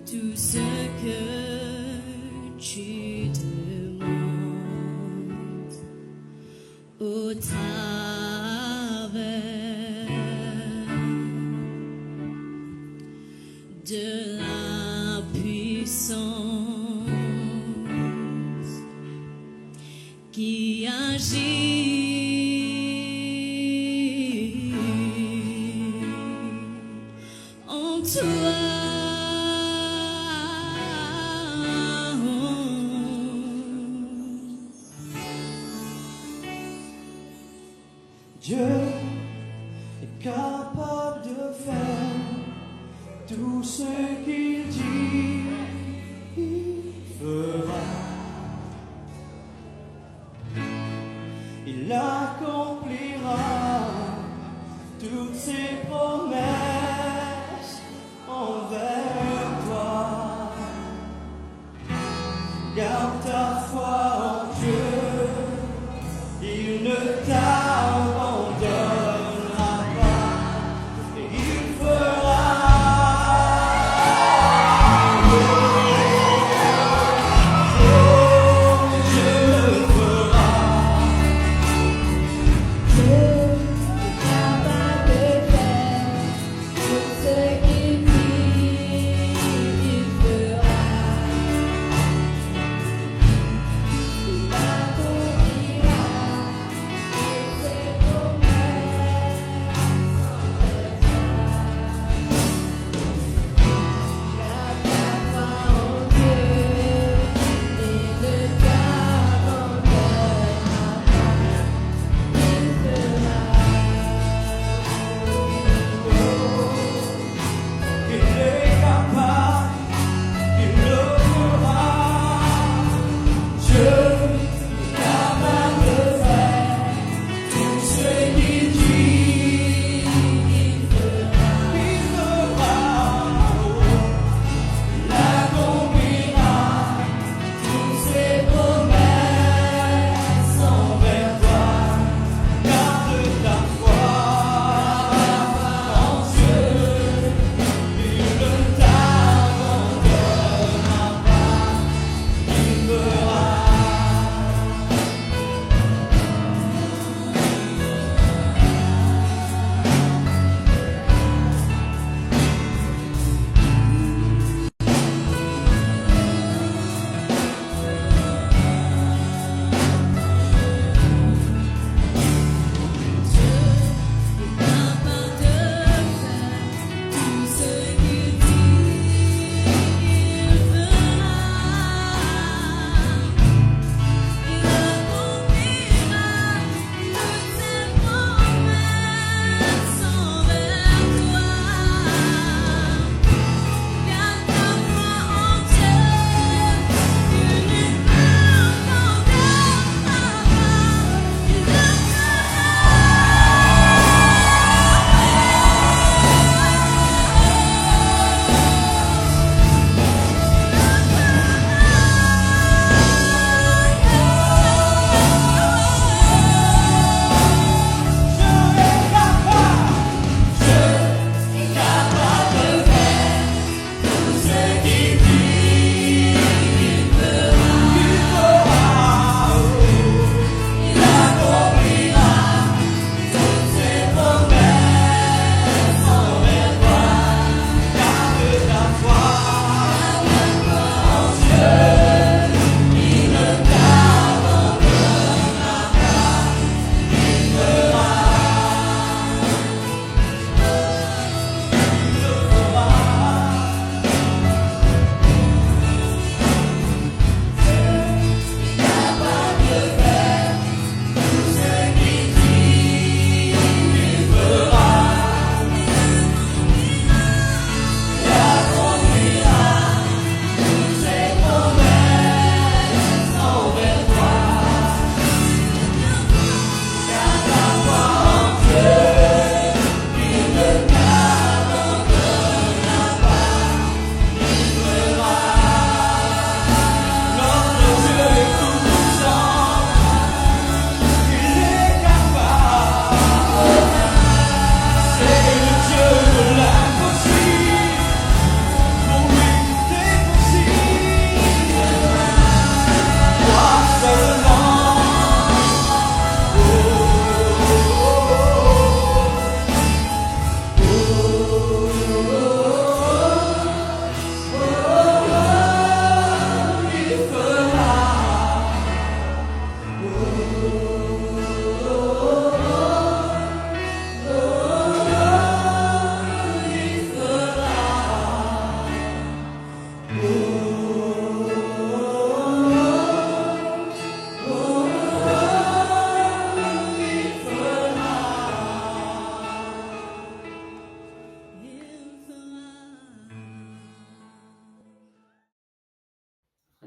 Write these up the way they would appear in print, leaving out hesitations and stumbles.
tout ce que tu demandes au travers de la puissance qui agit en toi. Dieu est capable de faire tout ce qu'il dit, il fera. Il accomplira toutes ses promesses envers toi. Garde ta foi en Dieu, il ne t'abandonnera pas, et il fera.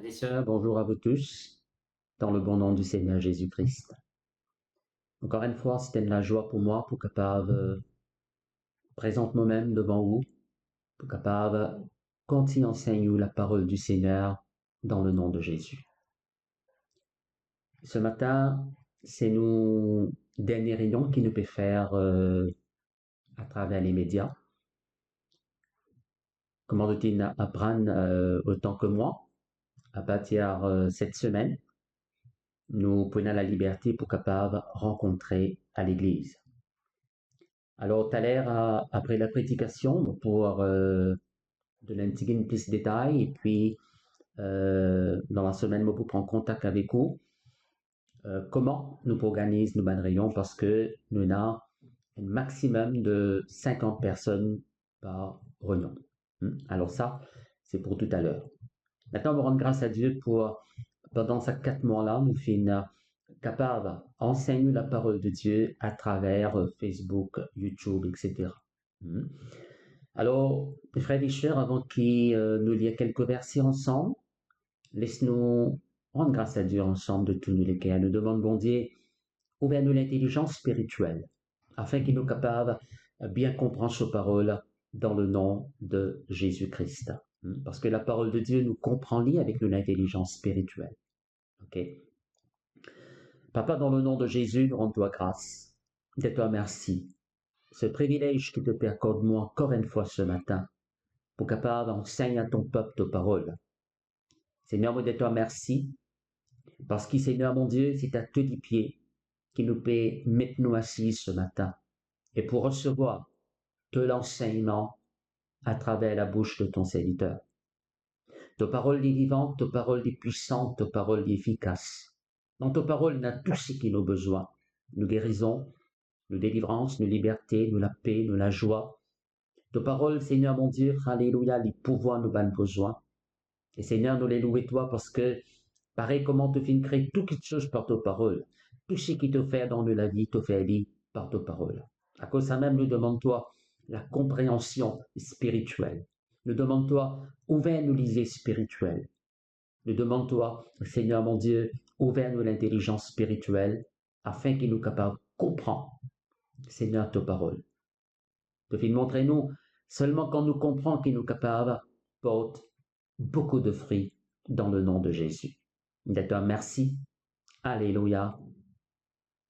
Frères et sœurs, bonjour à vous tous, dans le bon nom du Seigneur Jésus-Christ. Encore une fois, c'était une la joie pour moi, pour capable présenter moi-même devant vous, pour capable continuer à enseigner la parole du Seigneur dans le nom de Jésus. Ce matin, c'est nos dernières réunions qui nous peut faire à travers les médias. Comment doit-il apprendre autant que moi à partir de cette semaine? Nous prenons la liberté pour capable rencontrer à l'église. Alors, tout à l'heure, après la prédication, pour donner un petit peu plus de détails, et puis dans la semaine, pour prendre contact avec vous, comment nous organisons nos réunions, parce que nous avons un maximum de 50 personnes par réunion. Alors ça, c'est pour tout à l'heure. Maintenant, on va rendre grâce à Dieu pour, pendant ces 4 mois-là, nous finissons capables d'enseigner la parole de Dieu à travers Facebook, YouTube, etc. Alors, frères et sœurs, avant que nous lions quelques versets ensemble, laisse-nous rendre grâce à Dieu ensemble de tous nous lesquels nous demandons, bon Dieu, ouvre-nous l'intelligence spirituelle, afin qu'il nous capable de bien comprendre sa parole dans le nom de Jésus-Christ. Parce que la parole de Dieu nous comprend lié avec l'intelligence spirituelle. Ok? Papa, dans le nom de Jésus, nous rendons-toi grâce. De toi merci. Ce privilège qui te accorde moi encore une fois ce matin, pour capable d'enseigner à ton peuple ta parole. Seigneur, moi de toi merci, parce que Seigneur mon Dieu, c'est à tous les pieds qui nous peut mettre nous assis ce matin, et pour recevoir tout l'enseignement à travers la bouche de ton serviteur. Ta parole est vivante, ta parole est puissante, ta parole est efficace. Dans ta parole, il y a tout ce qui nous besoin. Nous guérissons, nous délivrance, nous liberté, nous la paix, nous la joie. Ta parole, Seigneur mon Dieu, alléluia, les pouvoirs nous ont besoin. Et Seigneur, nous les louons toi parce que, pareil comment te fin créer toutes les choses par ta parole. Tout ce qui te fait dans la vie, te fait vie par ta parole. À cause de ça même, nous demandons-toi la compréhension spirituelle. Nous demandons-toi, ouvre-nous l'idée spirituelle. Nous demandons-toi, Seigneur mon Dieu, ouvre-nous l'intelligence spirituelle afin qu'il nous capable de comprendre, Seigneur, ta parole. Te fin montrer-nous, seulement quand nous comprenons qu'il nous capable, porte beaucoup de fruits dans le nom de Jésus. De toi, merci. Alléluia.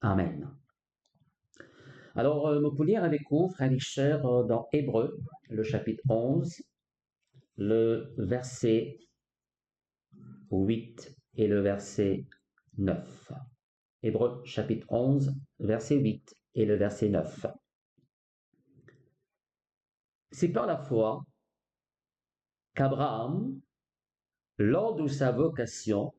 Amen. Alors, nous pouvons lire avec vous, frères et sœurs, dans Hébreux, le chapitre 11, le verset 8 et le verset 9. Hébreux, chapitre 11, verset 8 et le verset 9. C'est par la foi qu'Abraham, lors de sa vocation,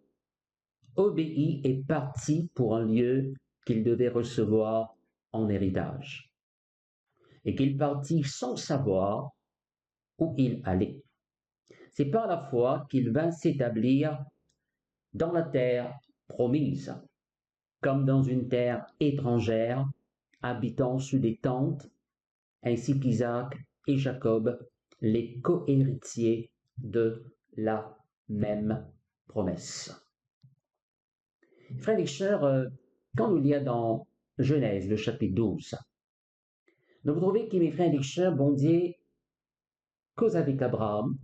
obéit et partit pour un lieu qu'il devait recevoir en héritage, et qu'il partit sans savoir où il allait. C'est par la foi qu'il vint s'établir dans la terre promise, comme dans une terre étrangère, habitant sous des tentes, ainsi qu'Isaac et Jacob, les co-héritiers de la même promesse. Frères et sœurs, quand nous lisons dans Genèse, le chapitre 12, nous trouvons que mes frères et sœurs, bon Dieu, cause avec Abraham,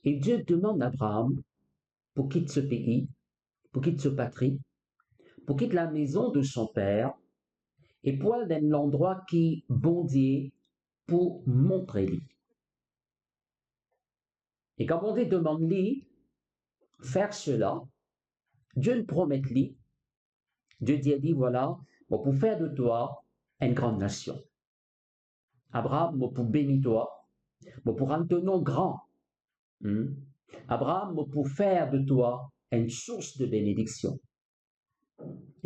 et Dieu demande à Abraham pour quitter ce pays, pour quitter ce patrie, pour quitter la maison de son père, et pour aller dans l'endroit qui, bon Dieu, pour montrer lui. Et quand bon Dieu demande lui faire cela, Dieu le promet lui. Dieu dit, voilà, moi pour faire de toi une grande nation. Abraham, moi pour bénir toi, moi pour rendre ton nom grand. Abraham, moi pour faire de toi une source de bénédiction.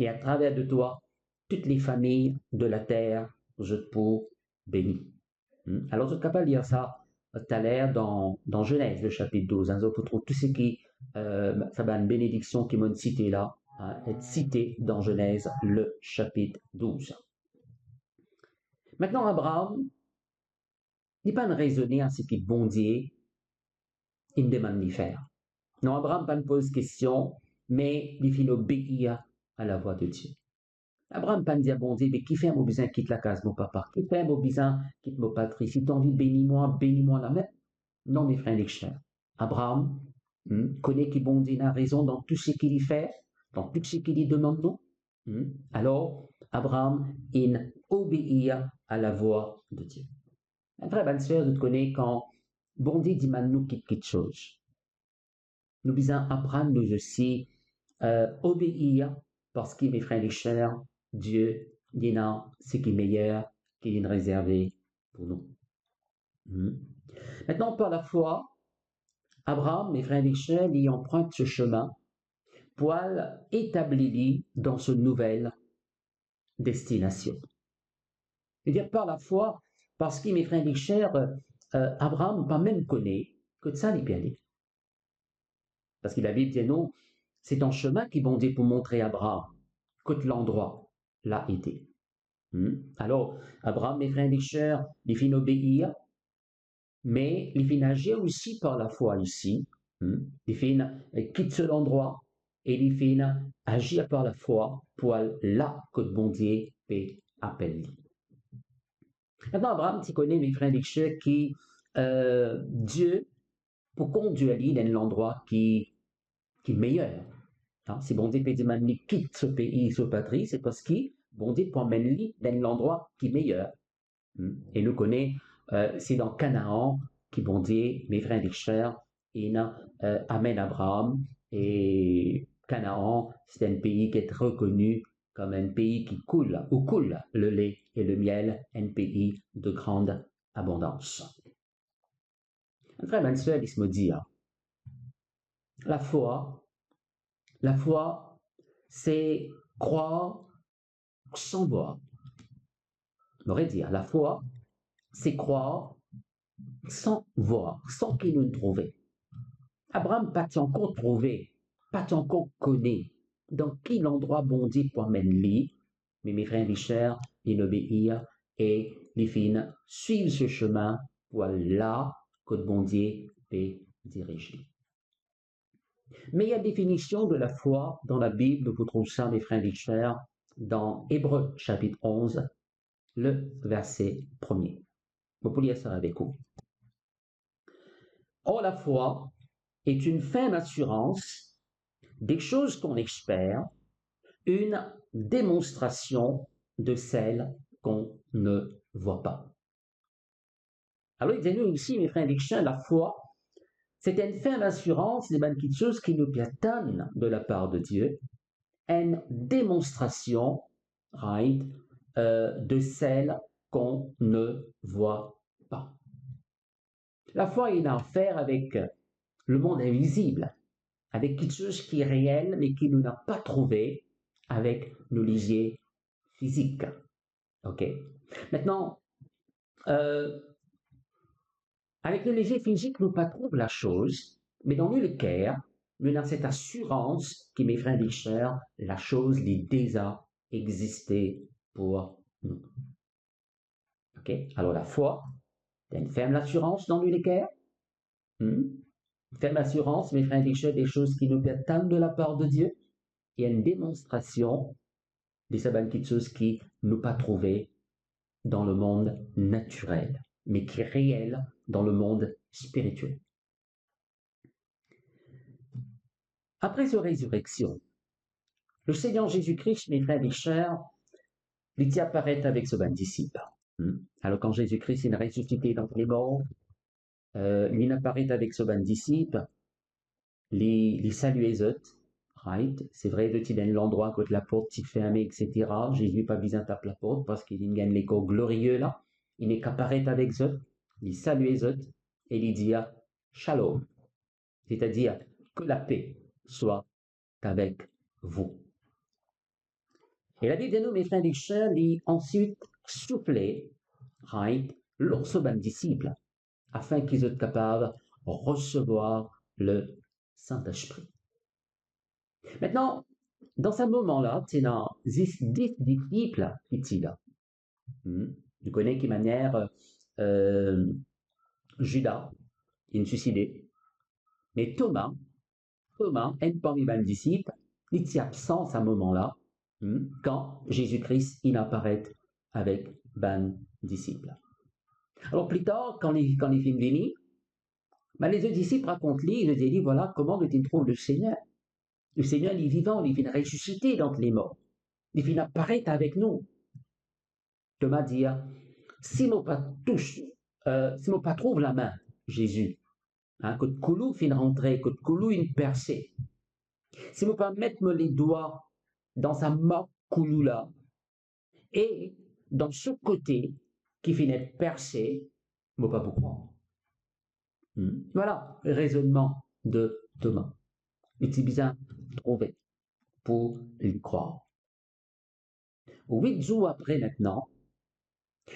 Et à travers de toi, toutes les familles de la terre, je te pour bénir. Alors, je suis capable de lire ça tout à l'heure dans Genèse, le chapitre 12. Hein, vous trouvez tout ce qui, ça va une bénédiction qui m'a cité là, être cité dans Genèse, le chapitre 12. Maintenant, Abraham n'est pas raisonné à ce qu'il bon Dieu, il me demande de faire. Non, Abraham pas pose question, mais il finit obéir à la voix de Dieu. Abraham pas dit à bon Dieu, mais qui fait mon besoin quitte la case, mon papa? Qui fait mon besoin quitte mon patrie? Si tu as envie, bénis-moi la même. Non, mes frères et chers. Abraham connaît que bon Dieu a raison dans tout ce qu'il y fait, dans tout ce qu'il y demande nous. Alors, Abraham, il obéit à la voix de Dieu. Un frère, bonne sœur, vous connaissez quand bon Dieu dit maintenant quelque chose. Nous disons apprendre nous aussi obéir parce que mes frères et chers, Dieu il a ce qui est meilleur, qui est réservé pour nous. Maintenant, par la foi, Abraham, mes frères et chers, il emprunte ce chemin pour établir dans ce nouvelle destination. C'est-à-dire par la foi, parce que mes frères et chers, Abraham pas même connaît que de ça les bien dit. Parce que la Bible dit non, c'est un chemin qui bon Dieu pour montrer à Abraham que l'endroit l'a été. Alors, Abraham, mes frères et chers, il finit obéir, mais il finit agir aussi par la foi ici. Il finit quitter l'endroit et il finit agir par la foi pour là que bon Dieu peut appeler. Maintenant, Abraham, tu connais mes frères et chers qui Dieu pour conduire lui dans l'endroit qui est meilleur. Si bon Dieu peut dire maintenant quitte ce pays, ce patrie, c'est parce que bon Dieu peut emmener lui dans l'endroit qui est meilleur. Et nous connaissons, c'est dans Canaan qui bon Dieu, mes frères et chers, il amène Abraham et Canaan, c'est un pays qui est reconnu comme un pays qui coule, où coule le lait et le miel, un pays de grande abondance. Un frère, ma soeur, il se me dit, la foi, c'est croire sans voir. On aurait dit, la foi, c'est croire sans voir, sans qu'il nous trouve. Abraham pas encore trouvé, pas encore connu dans quel endroit bon Dieu pour amener lui, mais mes frères et chers, ils obéirent et les fins suivent ce chemin pour là que bon Dieu peut diriger. Mais il y a une définition de la foi dans la Bible, vous trouvez ça, mes frères et chers, dans Hébreux chapitre 11, le verset 1er. Vous pouvez lire ça avec vous. Or, la foi est une ferme assurance des choses qu'on espère, une démonstration de celles qu'on ne voit pas. Alors, il dit nous ici, mes frères et chers, la foi, c'est une ferme assurance des bonnes choses qui nous attendent de la part de Dieu, une démonstration de celles qu'on ne voit pas. La foi est en faire avec le monde invisible, avec quelque chose qui est réel, mais qui nous n'a pas trouvé avec nos lisiers physiques. OK? Maintenant, avec nos lisiers physiques, nous ne pas trouver la chose, mais dans le cœur, nous avons cette assurance qui, mes frères et chers, la chose les déjà existé pour nous. OK? Alors, la foi, c'est une ferme assurance dans le cœur. Ferme assurance, mes frères et chers, des choses qui nous attendent de la part de Dieu. Il y a une démonstration de ces petites choses qui nous pas trouvées dans le monde naturel, mais qui est réel dans le monde spirituel. Après sa résurrection, le Seigneur Jésus-Christ, mes frères et chers, il apparaît avec ses disciples. Alors quand Jésus-Christ est ressuscité d'entre les morts, il apparaît avec ses disciples, il salue les autres. Right? C'est vrai, de dans l'endroit où la porte est fermée, etc. Jésus pas besoin de taper la porte parce qu'il gagne l'écho glorieux là. Il n'est qu'apparaît avec eux, il salue les autres et il dit Shalom. C'est-à-dire que la paix soit avec vous. Et la Bible de nous, mes frères et chers, il ensuite soufflé, leurs disciples, afin qu'ils soient capables de recevoir le Saint-Esprit. Maintenant, dans ce moment-là, tu as 10 disciples qui étaient là. Tu connais qui manière Judas, il est suicidé. Mais Thomas, Thomas, un parmi les disciples, il était absent à ce moment-là, quand Jésus-Christ il apparaît avec les disciples. Alors plus tard, quand les films finis, ben, les deux disciples racontent-lui, ils disent, voilà comment ils trouvent le Seigneur. Le Seigneur, il est vivant, il vient ressusciter d'entre les morts. Il vient apparaître avec nous. Thomas dit, si je pas touche, si je pas trouve la main, Jésus, hein, que Koulou fin rentrer, que Koulou une percée. Si je pas mettre les doigts dans sa main Koulou là, et dans ce côté qui finit percé, je ne pas vous croire. Voilà le raisonnement de Thomas. Il est bien trouvé pour y croire. 8 jours après maintenant,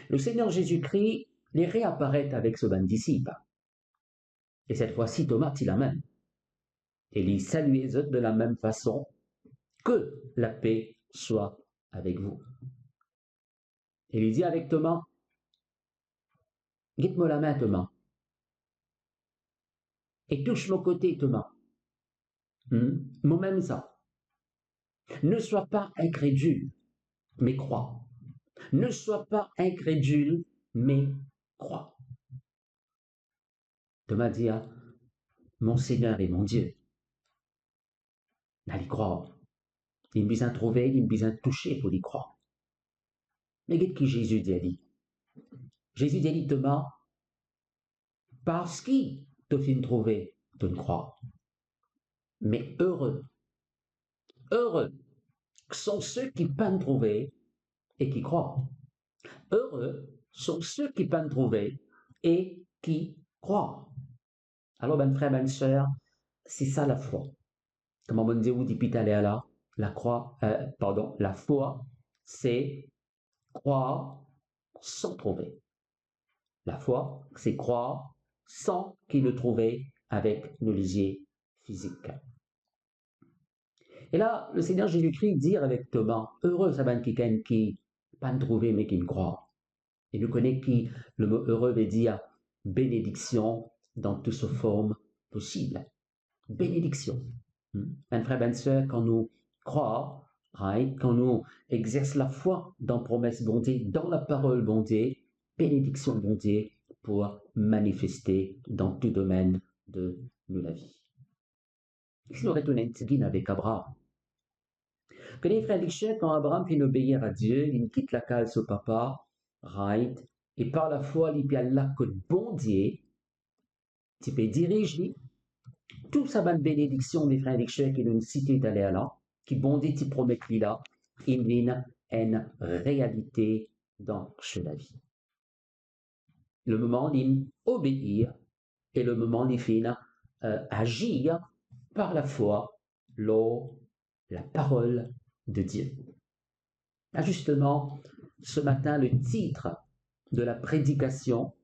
le Seigneur Jésus-Christ les réapparaît avec ce bon disciple. Et cette fois-ci, Thomas dit la même. Et il salue les autres de la même façon, que la paix soit avec vous. Et il dit avec Thomas, guide-moi la main, Thomas. Et touche mon côté, Thomas. Moi-même ça. Ne sois pas incrédule, mais crois. Ne sois pas incrédule, mais crois. Thomas dit, mon Seigneur et mon Dieu. Allez croire. Il me besoin trouver, il me besoin toucher pour y croire. Mais qu'est-ce que Jésus dit? Jésus dit, Thomas, parce qu'il te fait trouver, tu ne crois. Mais heureux sont ceux qui peuvent trouver et qui croient. Heureux sont ceux qui peuvent trouver et qui croient. Alors, ben frère, ben sœur, c'est ça la foi. Comme on dit, où dit là, la foi, c'est croire sans trouver. La foi, c'est croire sans qu'il le trouve avec nos yeux physiques. Et là, le Seigneur Jésus-Christ dit avec Thomas, heureux ça va quelqu'un qui pas ne trouver mais qui ne croit. Et nous connaissons qui le mot heureux veut dire bénédiction dans toutes ses formes possibles. Bénédiction. Un frère, une sœur, quand nous croyons, quand nous exerçons la foi dans la promesse bonté, dans la parole bonté, bénédiction bonté pour manifester dans tout domaine de la vie. Ici, nous retournons avec Abraham. Que les frères disent quand Abraham fit obéir à Dieu, il quitte la case au papa, et par la foi, il peut là que bon Dieu, tu peux diriger tout sa bonne bénédiction des frères disent qui nous cité d'aller là, qui bon Dieu tu promet lui là, il vient une réalité dans la vie. Le moment d'y obéir et le moment d'y finir agir par la foi, la parole de Dieu. Là, justement, ce matin, le titre de la prédication,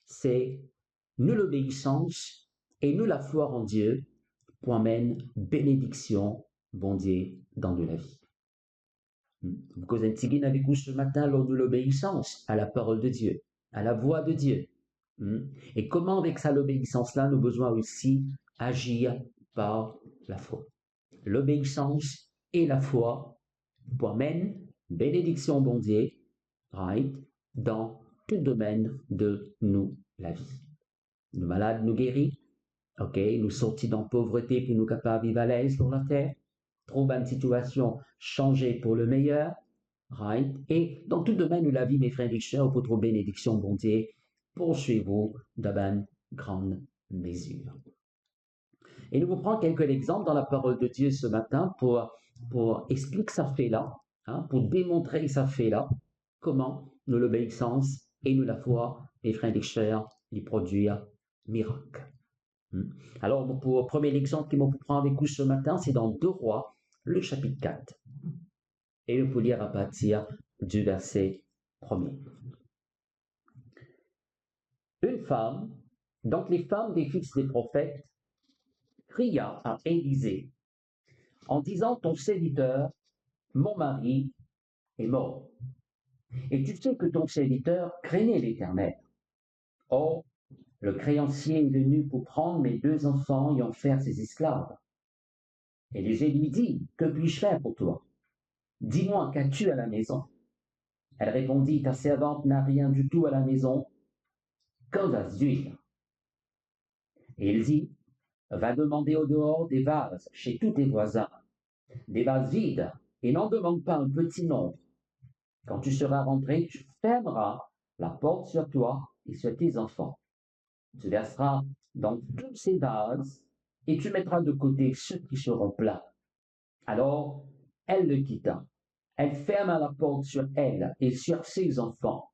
c'est « Nous l'obéissance et nous la foi en Dieu pour amène bénédiction, bon Dieu, dans de la vie. » Vous causez avec vous ce matin lors de l'obéissance à la parole de Dieu, à la voix de Dieu. Et comment avec ça l'obéissance-là, nous avons besoin aussi agir par la foi. L'obéissance et la foi pour amener bénédiction, bon Dieu, dans tout domaine de nous, la vie. Nous malades, nous guéris. Ok, nous sortis dans la pauvreté pour nous capables de vivre à l'aise sur la terre. Trouver une situation changée pour le meilleur. Et dans tout domaine de la vie, mes frères et sœurs, pour votre bénédiction, bon Dieu, poursuivez-vous d'une grande mesure. Et nous vous prenons quelques exemples dans la parole de Dieu ce matin pour expliquer ça fait là, pour démontrer ça fait là, comment nous l'obéissance et nous la foi, mes frères et sœurs, les produire miracle. Alors, pour le premier exemple que je prends avec vous ce matin, c'est dans 2 Rois, le chapitre 4. Et je peux lire à partir du verset 1er. Une femme, donc les femmes des fils des prophètes, cria à Élisée en disant, ton serviteur, mon mari, est mort. Et tu sais que ton serviteur craignait l'Éternel. Or, le créancier est venu pour prendre mes 2 enfants et en faire ses esclaves. Élisée lui dit, que puis-je faire pour toi? Dis-moi, qu'as-tu à la maison? Elle répondit, ta servante n'a rien du tout à la maison, qu'un vase d'huile. Et il dit, va demander au dehors des vases chez tous tes voisins, des vases vides, et n'en demande pas un petit nombre. Quand tu seras rentré, tu fermeras la porte sur toi et sur tes enfants. Tu verseras dans tous ces vases et tu mettras de côté ceux qui seront pleins. Alors, elle le quitta. Elle ferma la porte sur elle et sur ses enfants.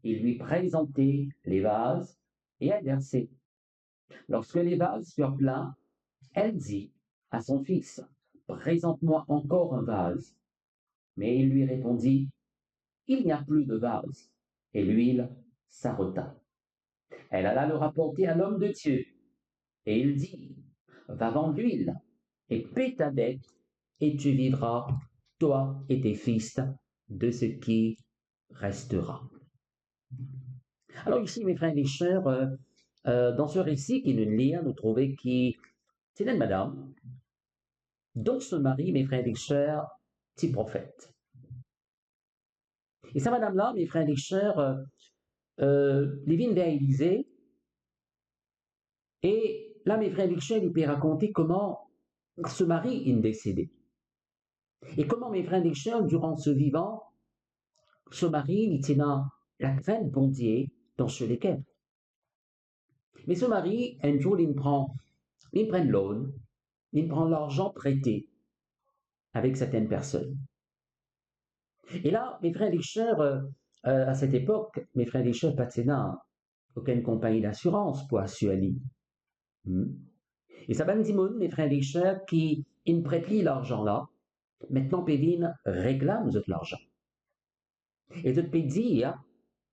Il lui présentait les vases et elle versait. Lorsque les vases furent pleins, elle dit à son fils, présente-moi encore un vase. Mais il lui répondit, il n'y a plus de vase. Et l'huile s'arrêta. Elle alla le rapporter à l'homme de Dieu. Et il dit, va vendre l'huile et paie ta dette, et tu vivras, toi et tes fils, de ce qui restera. Alors ici, mes frères et mes sœurs, dans ce récit qui nous lit, nous trouvons qui c'est une madame dont ce mari, mes frères et sœurs, est prophète. Et sa madame-là, mes frères et sœurs, les vient vers Élisée, et là, mes frères et sœurs, il peut raconter comment ce mari est décédé. Et comment, mes frères et sœurs, durant ce vivant, ce mari, il tient la crainte bon Dieu dans ce lesquels. Mais ce mari, un jour, il prend l'aune, il prend l'argent prêté avec certaines personnes. Et là, mes frères et sœurs, à cette époque, mes frères et sœurs, pas de aucune compagnie d'assurance pour assurer. Et ça va me mes frères et sœurs, qui ils prêtent l'argent là, maintenant Pévin réclame l'argent. Et de peut dire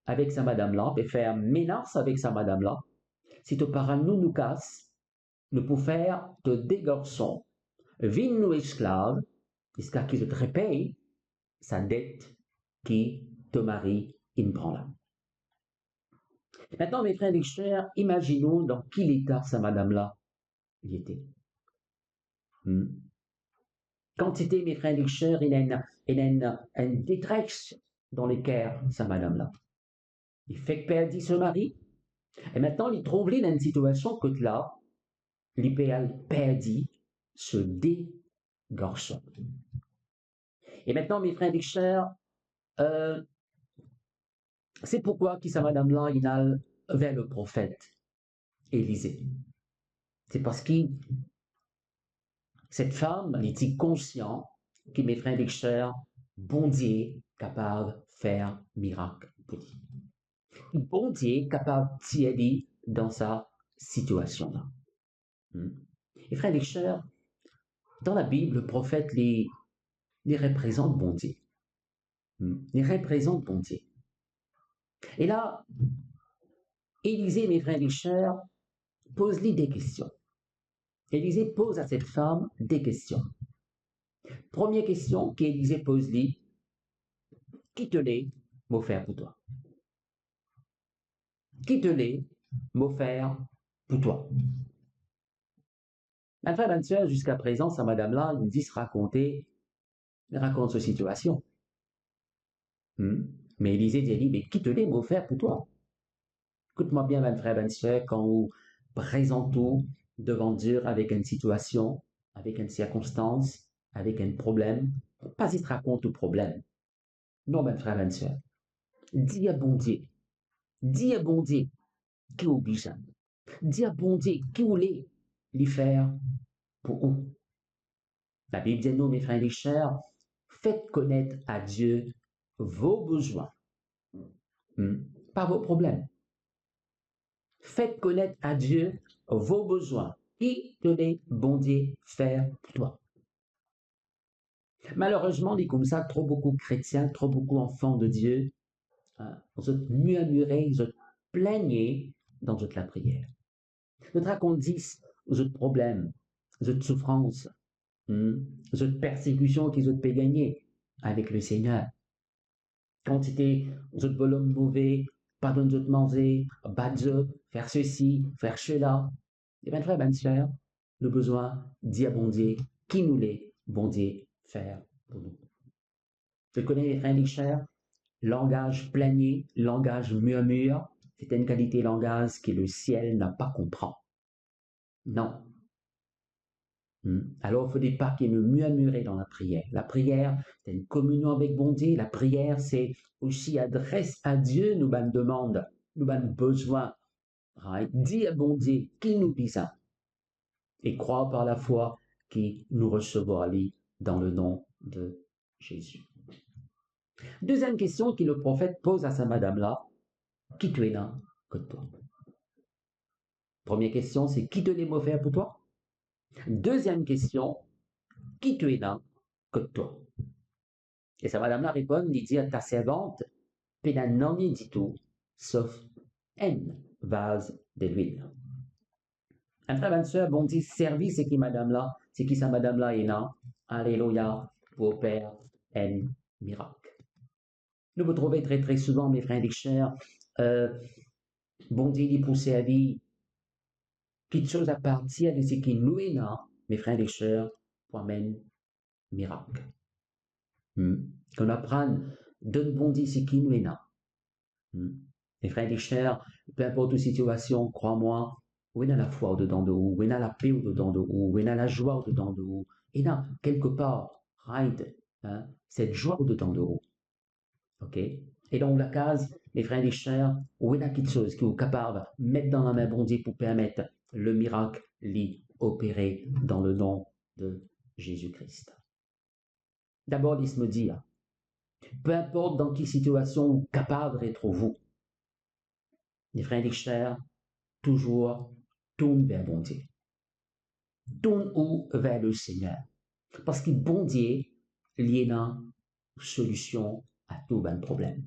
avec sa madame là, peut faire menace avec sa madame là, si tu parents nous casse, nous pouvons faire de des garçons, vin nous esclaves, jusqu'à qu'ils te repayent sa dette qui te marie in prend là. Maintenant, mes frères et sœurs, imaginons dans quel état sa madame-là y était. Quand c'était, mes frères et sœurs, il y a une détresse dans les cœurs, sa madame-là. Il fait perdre ce mari, et maintenant, il trouve dans une situation que là, il perd ce garçon. Et maintenant, mes frères et sœurs, c'est pourquoi qui sa madame-là, il a vers le prophète Élisée. C'est parce que cette femme, elle était consciente que mes frères et sœurs, bon Dieu capable de faire miracle pour lui. Bon Dieu capable d'aider dans sa situation-là. Et frères et sœurs, dans la Bible, le prophète les représente bon Dieu. Les représente bon Dieu. Et là, Élisée, mes frères et sœurs, pose-lui des questions. Élisée pose à cette femme des questions. Première question qu'Élisée pose-lui, qui te l'est m'offert pour toi? Qui te l'est m'offert pour toi? Ma frère, ma soeur, jusqu'à présent, sa madame-là, nous dit se raconter, elle raconte sa situation. Mais Élisée dit, mais qui te l'est m'offert pour toi? Écoute-moi bien, mon frère, ma soeur, quand vous présentez devant Dieu avec une situation, avec une circonstance, avec un problème, pas y se raconte tout problème. Non, mon frère, ma soeur. Dis à bon Dieu. Dis à bon Dieu qui oblige. Dis à bon Dieu qui voulait lui faire pour où. La Bible dit, nous, mes frères et sœurs, faites connaître à Dieu vos besoins, pas vos problèmes. Faites connaître à Dieu vos besoins. Qui te les bon Dieu faire pour toi? Malheureusement, dit comme ça, trop beaucoup de chrétiens, trop beaucoup d'enfants de Dieu, vous êtes murmurés, vous êtes plaignés dans toute la prière. Nous raconte 10, vous êtes problèmes, vous êtes souffrances, vous êtes persécutions qu'ils ont pu gagner avec le Seigneur. Quand c'était, vous êtes volume mauvais, pardonne de manger, battre, faire ceci, faire cela. Et bien, frère, bien, sœur, le besoin d'y abonder qui nous les, bon Dieu, faire pour nous. Tu connais, frères et chers, langage planier, langage murmure, c'est une qualité langage que le ciel n'a pas comprend. Non. Alors, il ne faudrait pas qu'il nous murmurer dans la prière. La prière, c'est une communion avec bon Dieu. La prière, c'est aussi adresse à Dieu, nous ben demande, nous ben besoin. Right? Dis à bon Dieu qui nous besoin. Et croire par la foi qui nous recevra lui dans le nom de Jésus. Deuxième question que le prophète pose à sa madame-là, qui tu es là que toi? Première question, c'est qui te les mots faire pour toi? Deuxième question, qui tu es là que toi? Et sa madame-là répond, il dit à ta servante, péna non dit tout, sauf un vase de l'huile. Un frère, une soeur, bon dit, service, c'est qui madame-là, c'est qui sa madame-là est là, alléluia, pour opérer un miracle. Nous vous trouvez très très souvent, mes frères et chers, bon Dieu dit pour servir, quelque chose à partir de ce qui nous est là, mes frères et chers, pour amener miracle. Qu'on apprenne de bon Dieu ce qui nous est là. Mes frères et chers, peu importe la situation, crois-moi, où est la foi au-dedans de vous, où est la paix au-dedans de vous, où est la joie au-dedans de vous, et là, quelque part, right, cette joie au-dedans de vous. OK? Et dans la case, mes frères et chers, où est la quelque chose qui est capable de mettre dans la main bon Dieu pour permettre le miracle l'y opérer dans le nom de Jésus-Christ. D'abord, laisse-moi dire, peu importe dans quelle situation vous êtes capable d'être vous, mes frères et chers, toujours tourne vers bon Dieu. Tourne où vers le Seigneur. Parce que bon Dieu, il y a une solution à tout ben problème.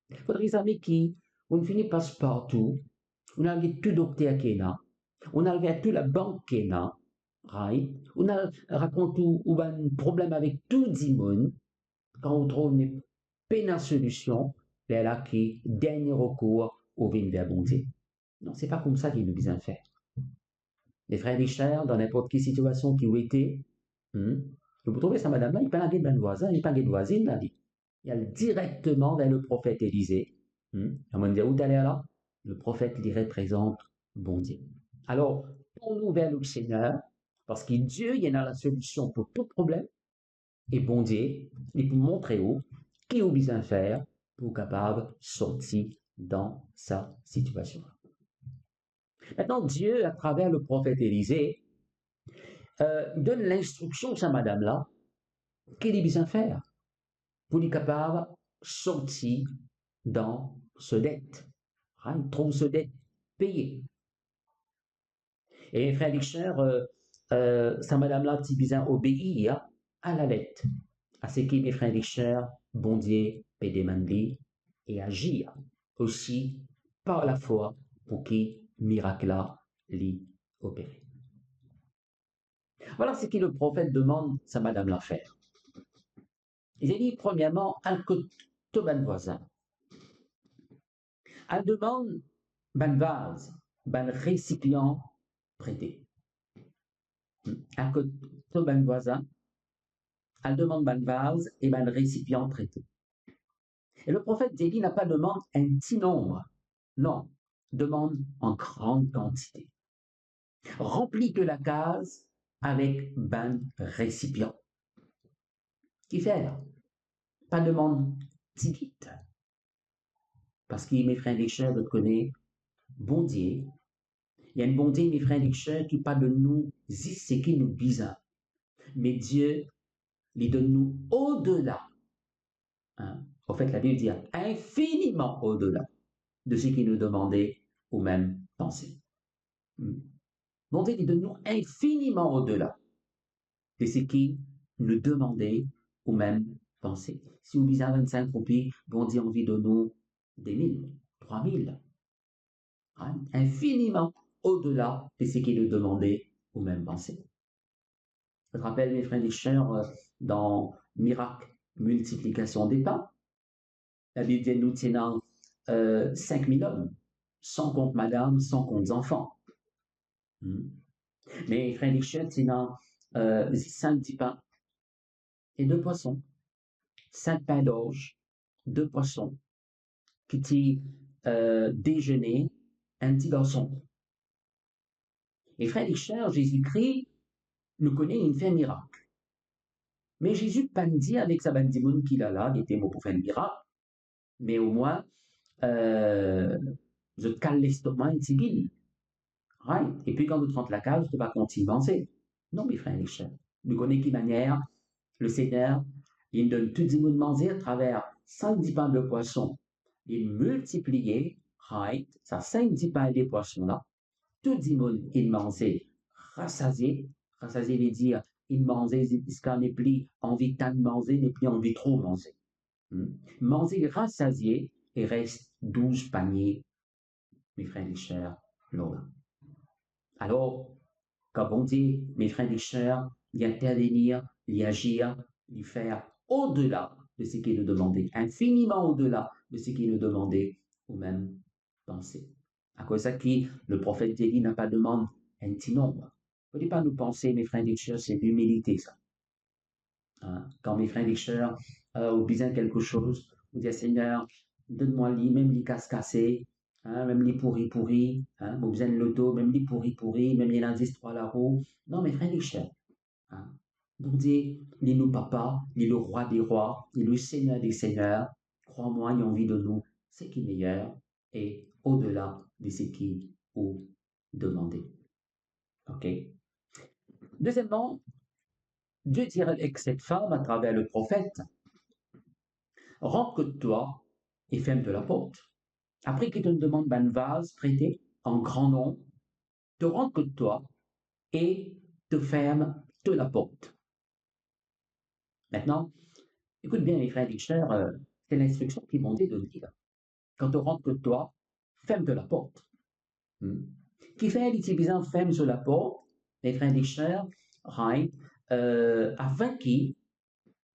Il faudrait savoir qu'on finit par partout, on a tout docteur qui est là, on a tout la banque qui est là, right? On a raconté ou un problème avec tout le monde, quand on trouve une peine à solution, c'est là qui dernier recours au vin vers bon Dieu. Non, c'est pas comme ça qu'il nous besoin faire. Les frères et chers, dans n'importe quelle situation qui ont été, vous trouvez ça, madame-là, il n'y a pas de voisin, il n'y a pas de voisine, là, il y a directement vers le prophète Élisée. On va dire, où t'allais là? Le prophète lui représente bon Dieu. Alors, tournons vers le Seigneur, parce que Dieu, il y a la solution pour tout problème, et bon Dieu, il peut montrer où, qui a besoin de faire pour capable de sortir dans sa situation. Maintenant, Dieu, à travers le prophète Élisée, donne l'instruction à sa madame-là, qu'il a besoin de faire pour être capable de sortir dans ce dette. Il trouve ce dette payé. Et frère et chers, sa madame-là a besoin d'obéir à la lettre, à ce qui, mes frères et chers, bon Dieu peut demander et agir aussi par la foi pour qu'il miracle-là l'y opérer. Voilà ce que le prophète demande sa madame-là faire. Il a dit, premièrement, un tout ben voisin. Elle demande ben vase, ben récipient prêté. Un tout ben voisin. Elle demande ben vase et ben récipient prêté. Et le prophète Élie n'a pas demandé un petit nombre. Non, demande en grande quantité. Remplis que la case avec ben récipient. Qui fait? Pas demande si vite. Parce que mes frères et chers, vous connaissez, bon Dieu, il y a un bon Dieu, mes frères et chers, qui parle de nous, dit ce qui nous besoin. Mais Dieu, il donne nous au-delà. En fait, la Bible dit infiniment au-delà de ce qu'il nous demandait ou même pensait. Bon Dieu, il donne nous infiniment au-delà de ce qu'il nous demandait ou même pensait. Si vous lisez 25 roupies, bon Dieu envie de nous des 1000, 3000. Infiniment au-delà de ce qu'il nous demandait ou même pensait. Je te rappelle, mes frères et chers, dans Miracle, multiplication des pains, la Bible nous tient 5000 hommes, sans compte madame, sans compte enfants. Mais frères et chers, c'est dans 5 pains et 2 poissons. 5 pains d'orge, 2 poissons, qui dit déjeuner, un petit garçon. Et frère Richard, Jésus-Christ nous connaît une fait miracle. Mais Jésus pas dit avec sa bande de qu'il a là, il était mot pour faire un miracle, mais au moins, je te cale l'estomac un petit guille. Right? Et puis quand tu rentres la case, tu vas continuer à manger. Non, mes frères Richard, nous connaissons qui manière le Seigneur, il donne tout le monde manger à travers 5 pains de poisson. Il multipliait, right, ça 5 pains de poissons là. Tout le monde, il mangeait rassasié. Rassasié veut dire, il mangeait jusqu'à n'est plus envie tant de manger, n'est plus envie trop manger. Manger rassasié, et reste 12 paniers, mes frères et chers, là. Alors, quand on dit, mes frères et chers, y intervenir, y agir, y faire au-delà de ce qui est demandé, infiniment au-delà de ce qui est demandé, ou même penser. À cause de ça, le prophète Élie n'a pas demandé un petit nombre. Il ne faut pas nous penser, mes frères et chers, c'est l'humilité, ça. Hein? Quand mes frères et chers ont besoin de quelque chose, vous dites, Seigneur, donne-moi même les casse-cassés, hein, même les pourris, hein, vous besoin de l'auto, même les pourris, même les indices 3 à la roue. Non, mes frères et chers. Hein? Donc, dit, il est nous papa, il est le roi des rois, il est le seigneur des seigneurs. Crois-moi, il a envie de nous, ce qui est meilleur et au-delà de ce qui est demandé. OK? Deuxièmement, Dieu dirait avec cette femme à travers le prophète, rentre de toi et ferme de la porte. Après qu'il te demande un vase prêté en grand nombre, te rentre de toi et te ferme de la porte. Maintenant, écoute bien, mes frères et sœurs, c'est l'instruction qui m'ont dit de dire. Quand tu rentres de toi, ferme de la porte. Qui fait l'utilisation ferme sur la porte, mes frères et sœurs, right, afin qu'il,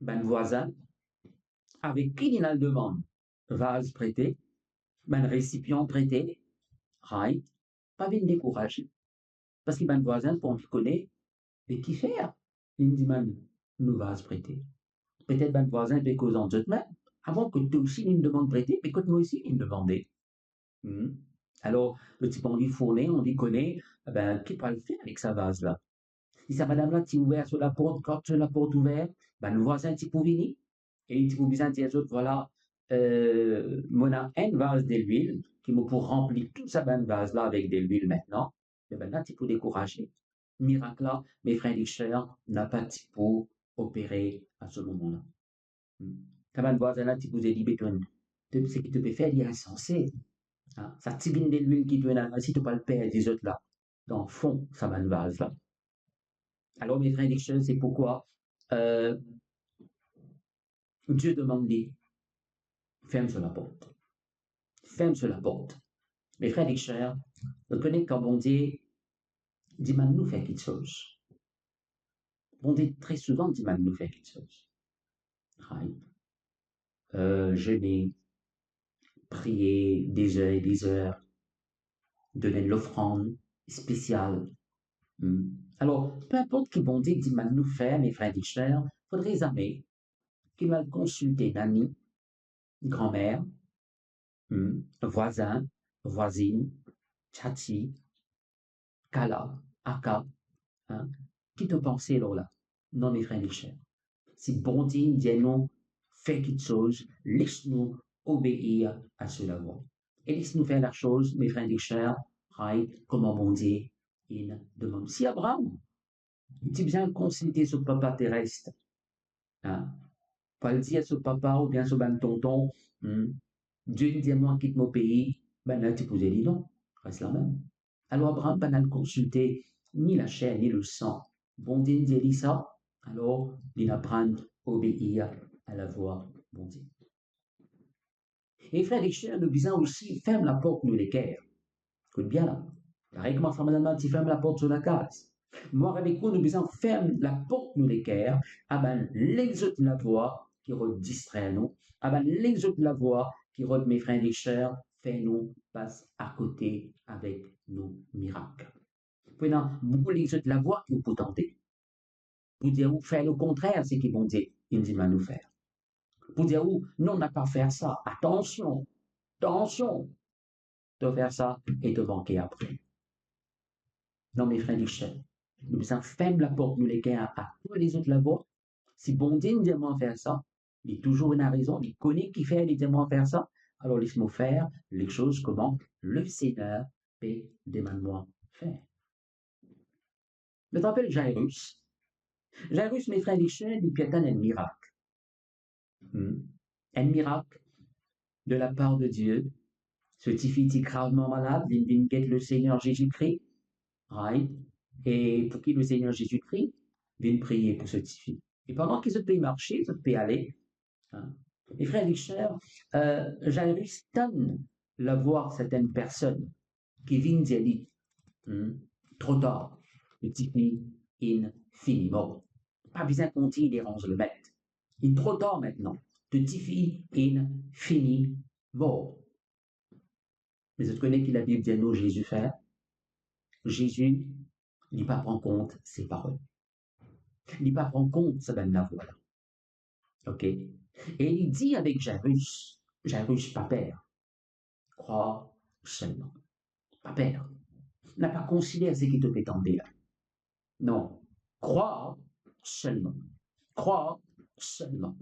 ben voisin, avec qui il a le demande, vase prêté, ben récipient prêté, right, pas bien découragé. Parce que ben voisin, pour me connaître, mais qui fait, il dit, ben, nous vase prêté. Peut-être ben voisin peut causer en deux même, avant que tu aussi une demande prêtée, mais que moi aussi une demandée. Alors, le type, on dit fourné, on dit connaît, ben, qui peut le faire avec sa vase-là? Si sa madame-là, tu ouvert sur la porte, quand tu la porte ouverte, ben, le voisin, tu peux venir, et il peut bien dire aux autres, voilà, mon a un vase de l'huile, qui me pour remplir tout sa bonne vase-là avec de l'huile maintenant, et ben là, tu peux décourager. Miracle là, mes frères et sœurs, n'a pas de pour opérer à ce moment-là. Ta bonne voisin-là, tu peux dire, ce qui te peut faire, il est insensé. Hein? Ça tibine de l'huile qui te donne, si tu ne pas le père des autres là, dans le fond, sa bonne vase là. Alors, mes frères et sœurs, c'est pourquoi Dieu demande dit, ferme sur la porte. Ferme sur la porte. Mes frères et sœurs, vous connaissez quand bon Dieu dit, nous faire quelque chose. Bon Dieu, très souvent, dit, nous faire quelque chose. Right? Jeûner, prier des heures et des heures, donner de l'offrande spéciale. Alors, peu importe qui bon Dieu dit, nous faire, mes frères et sœurs, faudrait jamais qu'il va consulter Nani, grand-mère, voisin, voisine, tchati, kala, aka, hein, qui te pensait là? Non, mes frères et sœurs. Si bon Dieu dit non, fais quelque chose, laisse-nous obéir à cela. Et laisse-nous faire la chose, mes frères et sœurs, comment bon Dieu il demande. Si Abraham, il dit bien consulter ce papa terrestre, hein, pas le dire à ce papa ou bien ce ben tonton, Dieu dit à moi quitte mon pays, ben là tu peux dire non, reste la même. Alors Abraham n'a pas consulté ni la chair ni le sang. Bon Dieu dit ça, alors il apprend à obéir à la voix bon Dieu. Et frères et sœurs, nous disons aussi, ferme la porte nous l'équerre. Écoute bien là. Pareil que ma femme madame, tu fermes la porte sur la case. Moi avec vous, nous disons, ferme la porte nous l'équerre, ah ben les autres la voix qui redistrait nous, ah ben les autres la voix qui rôde mes frères et sœurs, fais-nous passe à côté avec nos miracles. Maintenant, beaucoup les autres la voix qui vous tenter. Pour dire où faire le contraire, c'est qu'il bon Dieu, il dit nous faire. Pour dire où non, on n'a pas faire ça. Attention, attention de faire ça et de manquer après. Non, mes frères et sœurs, nous avons fermé la porte, nous les gars, à tous les autres là-bas. Si bon Dieu nous demande faire ça, il est toujours une raison, il connaît qui fait, il demande faire ça. Alors laisse-moi faire les choses comment le Seigneur peut demander faire. Je me rappelle Jairus. Jairus, mes frères et sœurs, il peut un miracle. Un miracle de la part de Dieu. Ce petit fille gravement malade, il vient le Seigneur Jésus-Christ. Right? Et pour qui le Seigneur Jésus-Christ vient prier pour ce petit fille. Et pendant qu'il se peut marcher, se peut aller, hein, mes frères et sœurs, Jairus donne la voir certaines personnes qui viennent dire trop tard, le petit fille infiniment. Pas besoin qu'on t'y dérange le maître. Il est trop tard maintenant. Le petit fille infiniment. Mais vous connaissez que la Bible dit nous Jésus fait. Jésus n'est pas prend compte ses paroles. Il n'est pas prend compte ça donne la voix là. Ok? Et il dit avec Jairus, pas père, crois seulement. Pas père. N'a pas considéré ce qui te fait tomber là. Non. Crois seulement. Crois seulement.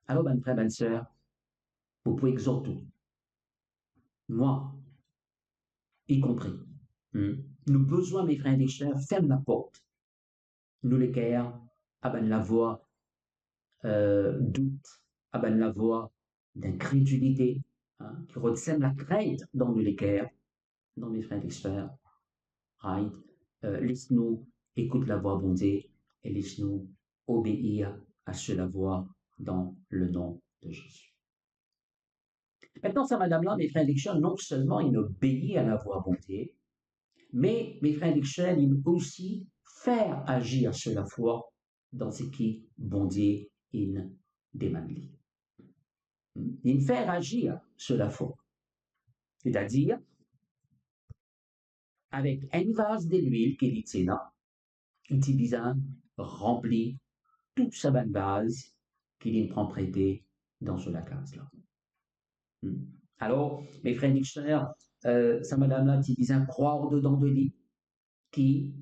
Alors, ben frère, ben sœur, vous pouvez exhorter. Moi, y compris. Nous besoin, mes frères et sœurs, ferme la porte. Nous les guerres, ben la voix doute, ben la voix d'incrédulité, qui ressemble la crainte dans nous les guerres, dans mes frères et sœurs. Right? Laisse-nous écouter la voix bondée et laisse-nous obéir à ce la voix dans le nom de Jésus. Maintenant, ça, madame-là, mes frères et sœurs, non seulement il obéit à la voix bondée, mais mes frères et sœurs, il aussi faire agir sur la foi dans ce qui bondé in demande. Il faire agir sur la foi. C'est-à-dire, avec un vase de l'huile qu'il y tient, il besoin rempli toute sa bonne base qu'il prend prêté dans la case-là. Alors, mes frères et sœurs, sa madame-là, il besoin croire dedans de lui, qui,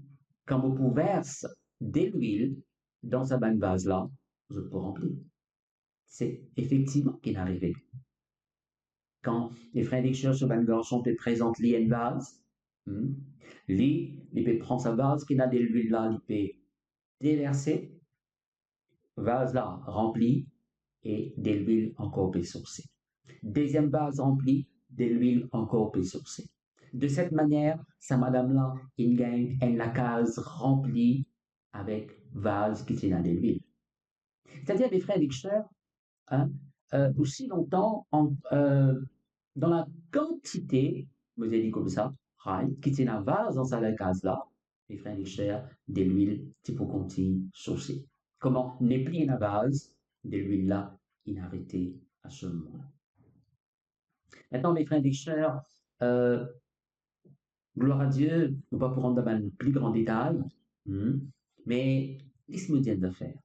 quand vous verse de l'huile dans sa bonne base-là, vous pouvez remplir. C'est effectivement ce qui est arrivé. Quand les frères et sœurs sur bonne garçon te présentent lui une base, il peut prendre sa base qui a de l'huile là, il peut déverser, vase là rempli et de l'huile encore peut sourcer. Deuxième base remplie, de l'huile encore peut sourcer. De cette manière, sa madame là, il gagne la case remplie avec vase qui tient de l'huile. C'est-à-dire, mes frères et sœurs, aussi longtemps, dans la quantité, vous avez dit comme ça, qui tient un vase dans sa case là, mes frères et sœurs, de l'huile qui peut continuer sourcer. Comment n'est plus une vase, de l'huile là, il a arrêté à ce moment-là. Maintenant, mes frères et sœurs, gloire à Dieu, on va pour rentrer dans un plus grand détail, mais laisse-moi dire de faire.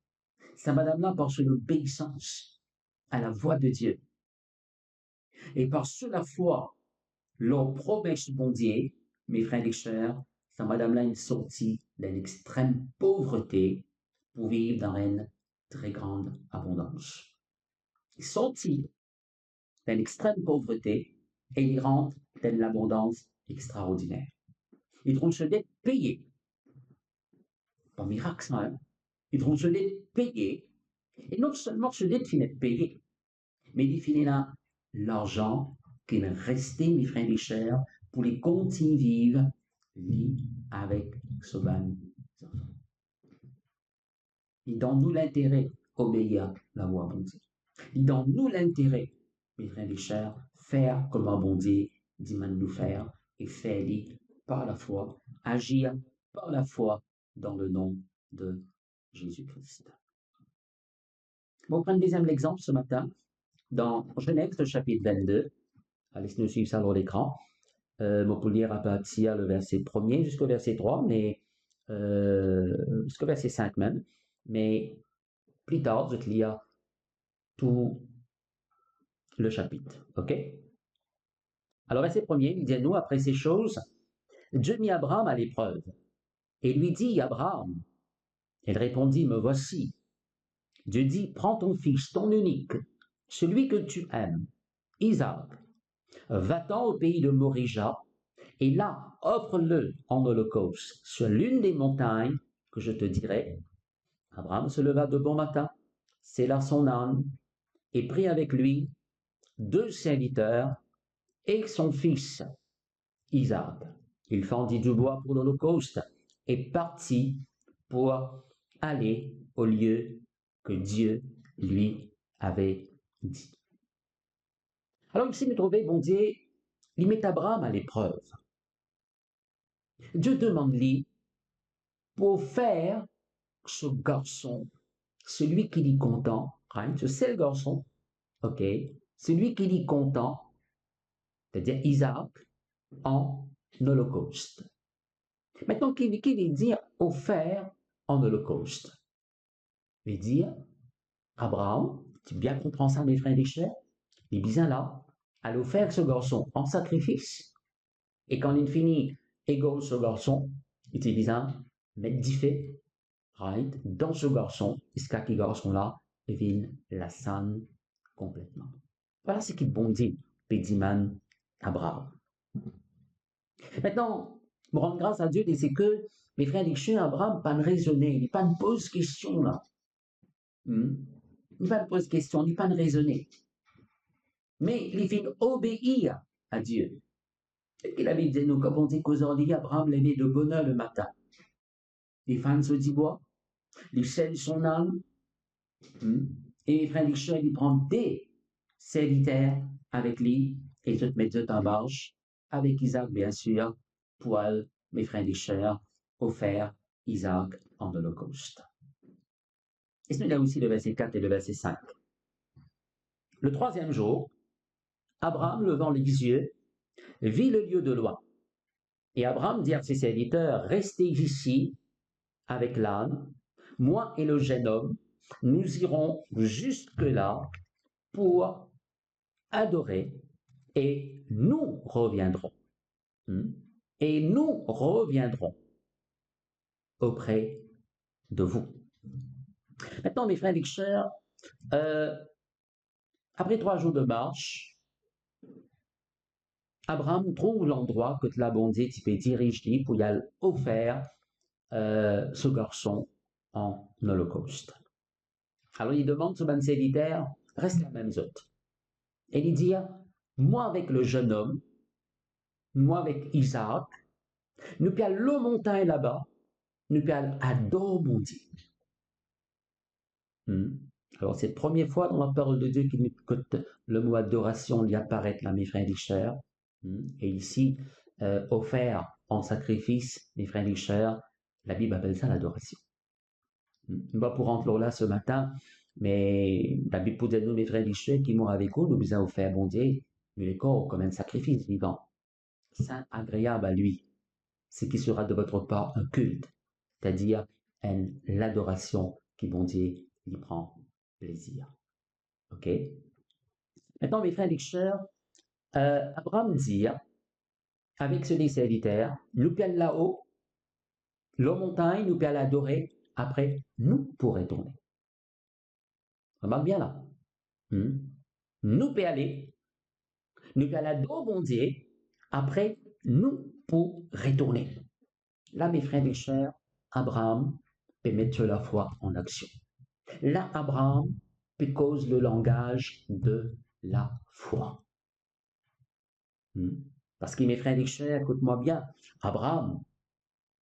Ça, madame-là, par son obéissance à la voix de Dieu, et par la foi, leur promesse bon Dieu, mes frères et sœurs, ça, madame-là, est sortie d'une extrême pauvreté pour vivre dans une très grande abondance. Il est sorti d'une extrême pauvreté et il rentre dans l'abondance extraordinaire. Ils vont se dette payer. Pas miracle, ça, hein? Ils vont se dette payer. Et non seulement se dette finit de payer, mais il finit là l'argent qui est resté, mes frères et sœurs, pour les continuer vivre avec ce ban. Il donne nous l'intérêt obéir la voix bon Dieu. Il donne nous l'intérêt, mes frères et sœurs, faire comme un bon Dieu dit nous faire et faire par la foi, agir par la foi dans le nom de Jésus-Christ. On va prendre un deuxième exemple ce matin dans Genèse chapitre 22. Laissez-nous suivre ça dans l'écran. On peut lire à partir le verset 1er jusqu'au verset 3, mais jusqu'au verset 5 même, mais plus tard, je te lis tout le chapitre. OK? Alors, verset 1er, il dit à nous, après ces choses, Dieu mit Abraham à l'épreuve et lui dit, Abraham, il répondit, me voici. Dieu dit, prends ton fils, ton unique, celui que tu aimes, Isaac, va-t'en au pays de Morija, et là, offre-le en holocauste sur l'une des montagnes que je te dirai. Abraham se leva de bon matin, sella son âne, et prit avec lui 2 serviteurs et son fils Isaac. Il fendit du bois pour l'holocauste et partit pour aller au lieu que Dieu lui avait dit. Alors ici, nous trouvons, bon Dieu, il met Abraham à l'épreuve. Dieu demande-lui pour faire ce garçon, celui qui est content, right? Ce seul garçon, ok, celui qui est content, c'est-à-dire Isaac, en holocauste. Maintenant, qui veut dire offert en holocauste? Il veut dire, Abraham, tu bien comprends ça, mes frères et chers, il est bien là, à offrir ce garçon en sacrifice. Et quand il finit, égale ce garçon, il est bien mettre du fait, right, dans ce garçon, jusqu'à ce garçon-là devienne la sanne complètement. Voilà ce qui bondit, Pédiman Abraham. Maintenant, pour rendre grâce à Dieu, c'est que mes frères et sœurs, Abraham, pas de raisonner, il n'est pas de pose question là. Il n'est pas de pose question, il n'est pas de raisonner. Mais il fait obéir à Dieu. Et il avait dit, nous, comme on dit qu'aujourd'hui, Abraham levait de bonne heure le matin. Les fans se dit bois, il scelle son âme, et mes frères et sœurs, il prend des serviteurs avec lui, et se met en marche, avec Isaac, bien sûr, pour, mes frères et sœurs, offert Isaac en holocauste. Et c'est là aussi le verset 4 et le verset 5. Le 3e jour, Abraham, levant les yeux, vit le lieu de loin. Et Abraham dit à ses serviteurs, restez ici avec l'âne, moi et le jeune homme, nous irons jusque-là pour adorer et nous reviendrons. Et nous reviendrons auprès de vous. Maintenant, mes frères et sœurs, après 3 jours de marche, Abraham trouve l'endroit que la bonté peut diriger pour y aller offrir ce garçon en holocauste. Alors il demande ce bon serviteur, reste la même autre. Et il dit, moi avec le jeune homme, moi avec Isaac, nous puis aller la montagne là-bas, nous puis aller adorer mon Dieu. Alors c'est la première fois dans la parole de Dieu que le mot adoration y apparaît là, mes frères et sœurs. Et ici, offert en sacrifice, mes frères et sœurs, la Bible appelle ça l'adoration. On va pour rentrer là ce matin, mais la Bible peut dire nous, mes frères et sœurs, qui mourent avec vous, nous avons offert bon Dieu, mais le corps comme un sacrifice vivant, saint, agréable à lui, ce qui sera de votre part un culte, c'est-à-dire l'adoration qui bon Dieu y prend plaisir. Ok? Maintenant, mes frères et sœurs, Abraham dit, avec ce des serviteurs, nous allons là-haut, la montagne, nous allons adorer, après, nous pourrons tourner. Remarque bien là. Nous allons aller, nous allons adorer bon Dieu, après, nous pourrons retourner. Là, mes frères et sœurs, Abraham peut mettre la foi en action. Là, Abraham peut cause le langage de la foi. Parce que mes frères et sœurs, écoute-moi bien, Abraham,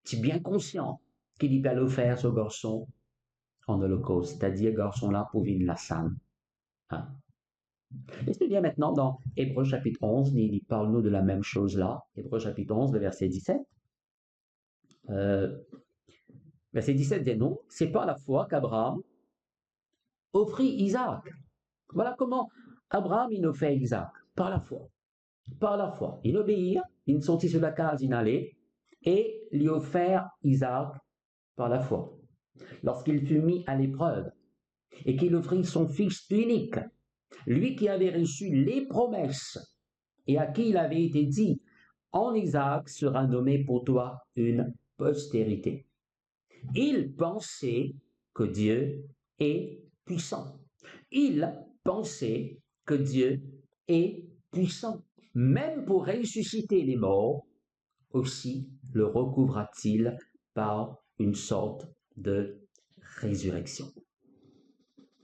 tu es bien conscient qu'il va le faire ce garçon en holocauste, c'est-à-dire garçon-là pour vivre la salle. Laissez-nous lire maintenant dans Hébreux chapitre 11, il parle-nous de la même chose là, Hébreux chapitre 11, le verset 17. Verset 17 dit non, c'est par la foi qu'Abraham offrit Isaac. Voilà comment Abraham il nous fait Isaac, par la foi. Par la foi. Il obéit, il sortit sur la case, il allait, et lui offert Isaac par la foi. Lorsqu'il fut mis à l'épreuve et qu'il offrit son Fils unique, lui qui avait reçu les promesses et à qui il avait été dit, en Isaac sera nommé pour toi une postérité. Il pensait que Dieu est puissant. Il pensait que Dieu est puissant. Même pour ressusciter les morts, aussi le recouvra-t-il par une sorte de résurrection.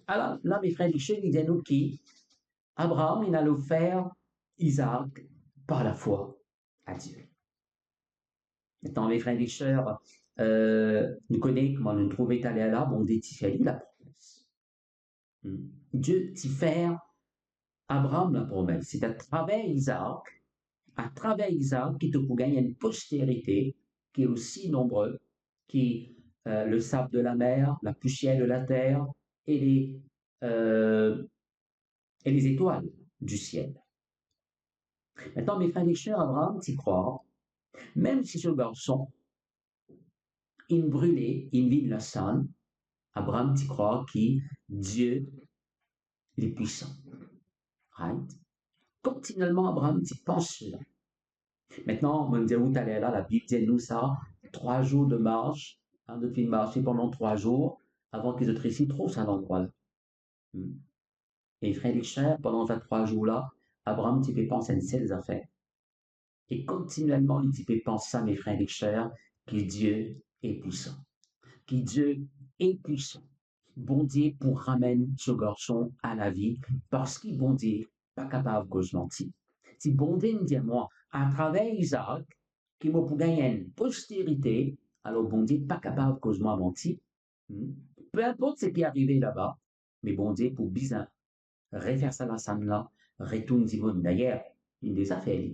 Alors, là, mes frères, il dit nous qui Abraham, il a offert Isaac par la foi à Dieu. Maintenant, mes frères et sœurs, nous connaissons comment nous trouvons allé là, bon, Dieu fait la promesse. Dieu t'y fait Abraham la promesse. C'est à travers Isaac qui te pour gagner une postérité qui est aussi nombreuse qui le sable de la mer, la poussière de la terre et les étoiles du ciel. Maintenant, mes frères et sœurs, Abraham, t'y crois, même si ce garçon, il brûlait, il vit de la sonne, Abraham t'y croit qui Dieu est puissant. Right? Continuellement, Abraham t'y pense là. Maintenant, on me dit où t'allais là, la Bible dit nous ça, 3 jours de marche, depuis marcher pendant 3 jours, avant qu'ils se ici trop à l'endroit-là. Et frère et sœurs, pendant ces 3 jours-là, Abraham t'y fait penser à une seule affaire. Et continuellement, il t'y fait penser à mes frères et sœurs, que Dieu est puissant. Que Dieu est puissant. Bon Dieu pour ramener ce garçon à la vie, parce qu'il bon Dieu pas capable que je mentis. Si bon Dieu me dit moi, à travers Isaac, qui m'a pour gagner une postérité, alors bon Dieu pas capable que je menti. Peu importe ce qui est arrivé là-bas, mais bon Dieu pour bizarre, refaire ça la scène là, retourne Dimon d'ailleurs, il des affaires.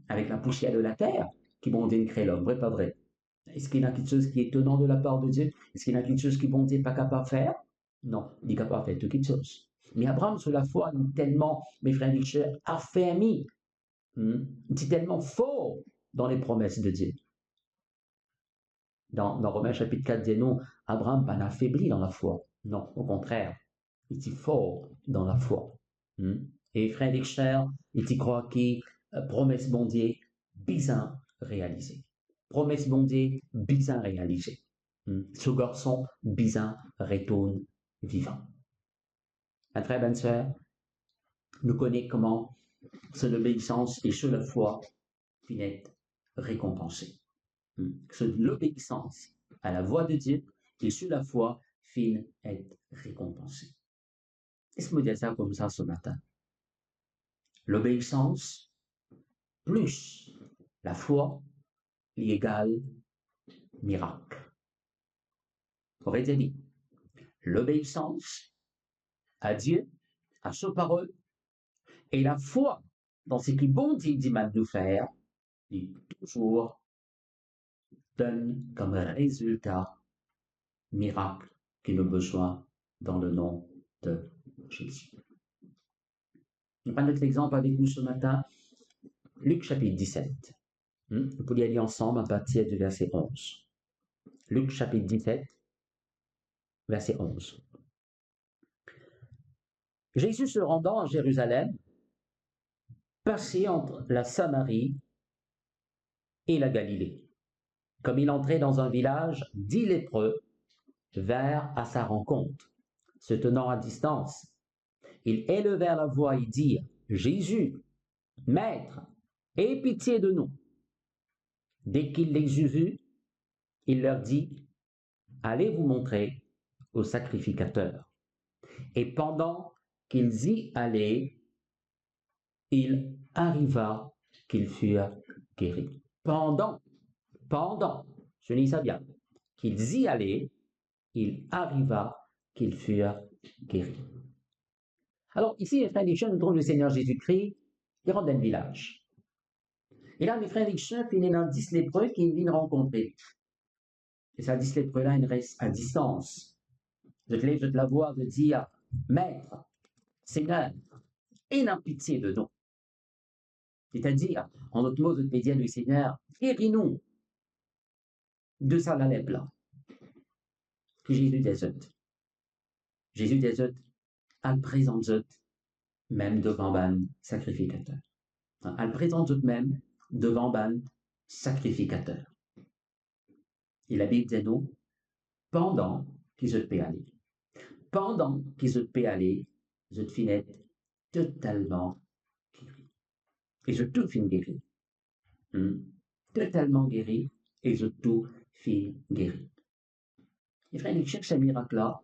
Avec la poussière de la terre, qui bon Dieu crée l'homme, vrai pas vrai? Est-ce qu'il y a quelque chose qui est étonnant de la part de Dieu? Est-ce qu'il y a quelque chose qui bon Dieu n'est pas capable de faire? Non, il est capable de faire toute chose. Mais Abraham, sur la foi, il est tellement, mes frères et sœurs, affermi, il est tellement fort dans les promesses de Dieu. Dans Romains chapitre 4, dit non, Abraham n'a pas affaibli dans la foi. Non, au contraire, il est fort dans la foi. Et frères et sœurs, il y croit qui promesse bon Dieu, bizarre réalisée. Promesse bon Dieu, bizarre réalisée. Ce garçon, bizarre, retourne vivant. Ma très bonne sœur, nous connaissons comment son obéissance et sur la foi finit récompensée. L'obéissance à la voix de Dieu et sur la foi finit être récompensée. Est-ce que vous dites ça comme ça ce matin? L'obéissance plus la foi égale miracle. Aurait dit, l'obéissance à Dieu, à sa parole, et la foi dans ce qui bon Dieu dit de nous faire, il toujours donne comme résultat miracle que nous avons besoin dans le nom de Jésus. On prend notre exemple avec nous ce matin, Luc chapitre 17. Vous pouvez y aller ensemble à partir du verset 11. Luc chapitre 17, verset 11. Jésus se rendant à Jérusalem, passait entre la Samarie et la Galilée. Comme il entrait dans un village, 10 lépreux vinrent à sa rencontre, se tenant à distance. Ils élevèrent la voix et dirent, Jésus, Maître, aie pitié de nous. Dès qu'il les eut vus, il leur dit, allez vous montrer au sacrificateur. Et pendant qu'ils y allaient, il arriva qu'ils furent guéris. Pendant, je dis ça bien, qu'ils y allaient, il arriva qu'ils furent guéris. Alors, ici, mes frères et sœurs, nous trouvons le Seigneur Jésus-Christ, il rentre dans le village. Et là, mes frères et sœurs, il y a 10 lépreux qui viennent rencontrer. Et ces 10 lépreux-là, ils restent à distance. Je te lève, je te la vois, de dire, Maître, Seigneur, aie pitié de nous. C'est-à-dire, en d'autres mots, de te dire, Seigneur, guéris-nous de ça la lèpre là. que Jésus des autres. Jésus des autres, elle présente autres même devant ban sacrificateur. Elle présente autres même devant ban sacrificateur. Et la Bible dit nous, pendant qu'ils se peut aller. Pendant qu'ils se peut aller, je te finis totalement guéri. Et je tout fin guéri. Totalement guéri et je tout fin guéri. Et frère, il cherche ce miracle-là.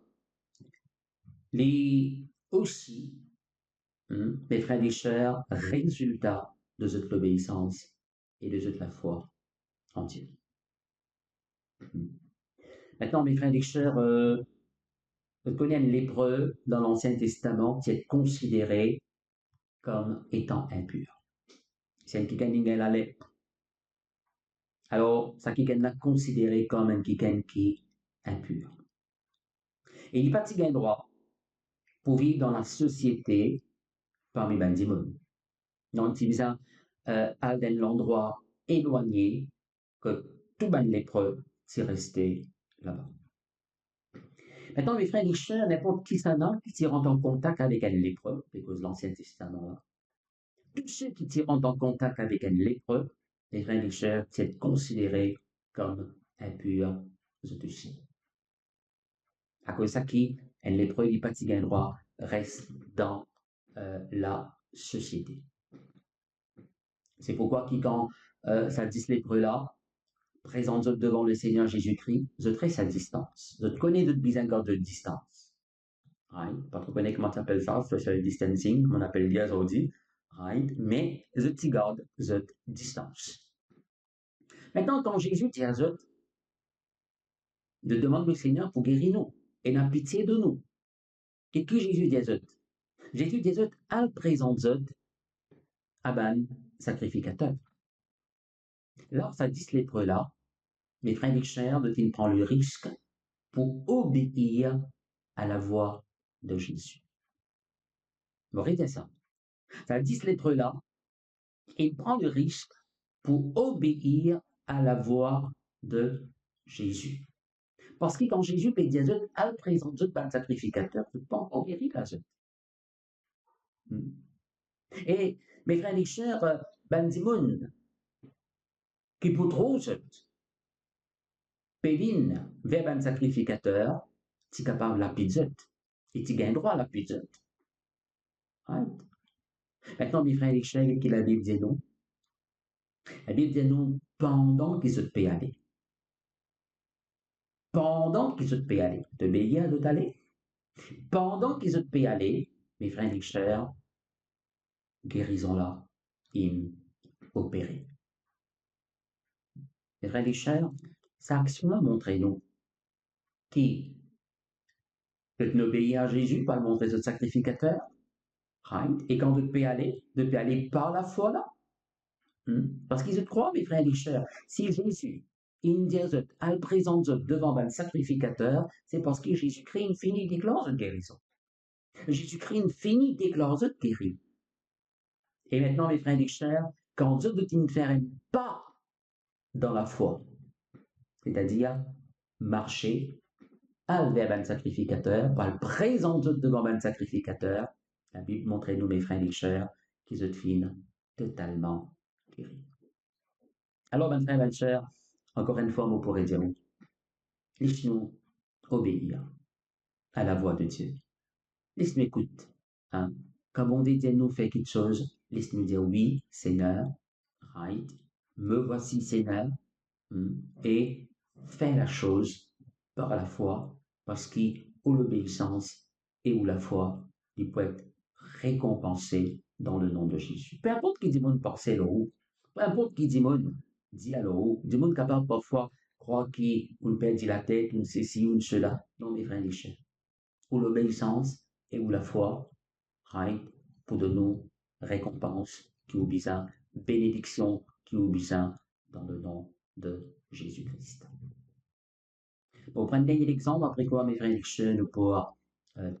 Les aussi, mes frères et sœurs, résultat de cette obéissance et de cette la foi en Dieu. Maintenant, mes frères et sœurs, vous connaissez un lépreux dans l'Ancien Testament qui est considéré comme étant impur. C'est un qui gagne la lèpre. Alors, ça qui est considéré comme un qui est impur. Et il n'a pas de droit pour vivre dans la société parmi les gens. Donc, il vient à l'endroit éloigné que tout le lépreux s'est resté là-bas. Maintenant, mes frères et sœurs, n'importe qui s'en a qui rentre en contact avec un lépreux, à cause de l'Ancien Testament là. Tous ceux qui rentrent en contact avec un lépreux, les frères et sœurs, c'est considéré comme impurs aussi. À cause de ça, un lépreux, il n'a pas de droit, reste dans la société. C'est pourquoi quand ça dit lépreux-là, présente devant le Seigneur Jésus-Christ, je reste à distance. Je connais d'autres besoins de distance. Right? Pas trop connaître comment tu appelles ça, social distancing, comme on appelle bien aujourd'hui. Right? Mais je t'y garde cette distance. Maintenant, quand Jésus dit à eux, de demander au Seigneur pour guérir nous et n'a pitié de nous. Et que Jésus dit à eux? Jésus dit à eux, elle présente eux à ban sacrificateur. Là, ça dit ce lépreux-là, mes frères et sœurs, de qui prend le risque pour obéir à la voix de Jésus. Vous voyez ça? Ça dit ce lépreux-là, il prend le risque pour obéir à la voix de Jésus. Parce que quand Jésus peut dire, elle présente Dieu par le sacrificateur, je ne peux pas encore guérir la Dieu. Et mes frères et sœurs, ben dimoun, qui pour trop péline vers un sacrificateur, tu es capable de la pizza. Et tu gagnes droit à la pizza. Right? Maintenant, mes frères et sœurs, qui la Bible dit nous? La Bible dit nous, pendant qu'ils se peut aller. Pendant qu'ils se peut aller. De veiller de t'aller. Pendant qu'ils se peut aller, mes frères et sœurs, guérison-là, opérée. Mes frères et sœurs, cette action-là montre-nous qui peut obéir à Jésus, pas le montrer ce sacrificateur, right? Et quand tu peux aller par la foi là, parce qu'ils se croient, mes frères et sœurs, si Jésus, il dit elle présente devant un sacrificateur, c'est parce que Jésus-Christ une finie déclare de guérison. Jésus-Christ une finie déclare de guérir. Et maintenant, mes frères et sœurs, quand Dieu ne fait pas dans la foi, c'est-à-dire marcher vers un sacrificateur, par le présenter devant un sacrificateur, la Bible montre-nous, mes frères et sœurs, qu'ils se finissent totalement guéris. Alors, mes frères et sœurs, encore une fois, on pourrait dire, laisse-nous obéir à la voix de Dieu. Laisse-nous écouter. Hein? Comme on dit, nous fait quelque chose, laisse-nous dire oui, Seigneur, right, me voici, Seigneur, et fais la chose par la foi, parce qu'où l'obéissance et où la foi, il peut être récompensé dans le nom de Jésus. Peu importe qui dit mon porcel ou, peu importe qui dit mon dit alors, du monde capable parfois croire qu'on perd la tête, on ceci, on cela. Non, mes frères et sœurs. Où l'obéissance et où la foi, right, pour de nous récompenses qui ont besoin, bénédiction qui ont besoin dans le nom de Jésus-Christ. Pour prendre un dernier exemple, après quoi, mes frères et sœurs, nous pourrons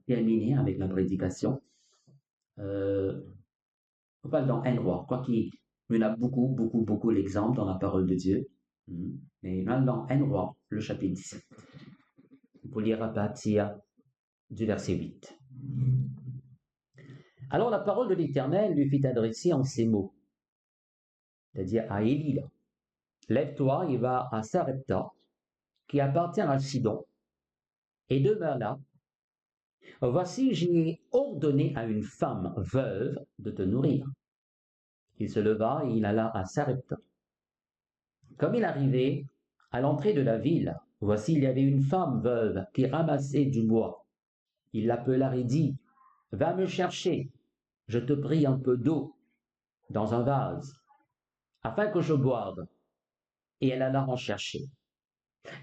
terminer avec la prédication. On parle dans un roi, quoi qu'il y en a beaucoup l'exemple dans la parole de Dieu. Mais dans un roi, le chapitre 17. pour lire à partir du verset 8. Alors la parole de l'Éternel lui fit adresser en ces mots, c'est-à-dire à Élie, là. Lève-toi et va à Sarepta, qui appartient à Sidon, et demeure là. Voici, j'ai ordonné à une femme veuve de te nourrir. Il se leva et il alla à Sarepta. Comme il arrivait à l'entrée de la ville, voici, il y avait une femme veuve qui ramassait du bois. Il l'appela et dit, « Va me chercher, je te prie un peu d'eau dans un vase, afin que je boive. » Et elle alla en chercher.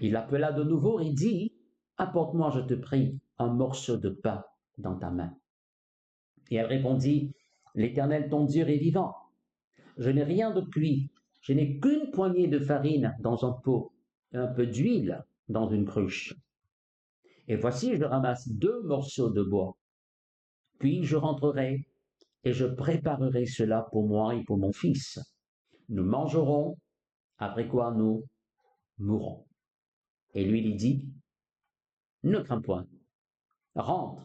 Il l'appela de nouveau et dit, « Apporte-moi, je te prie, un morceau de pain dans ta main. » Et elle répondit, « L'Éternel ton Dieu est vivant. Je n'ai rien de cuit, je n'ai qu'une poignée de farine dans un pot et un peu d'huile dans une cruche. Et voici, je ramasse 2 morceaux de bois. Puis je rentrerai et je préparerai cela pour moi et pour mon fils. Nous mangerons, après quoi nous mourrons. » Et lui dit, « Ne crains point, rentre,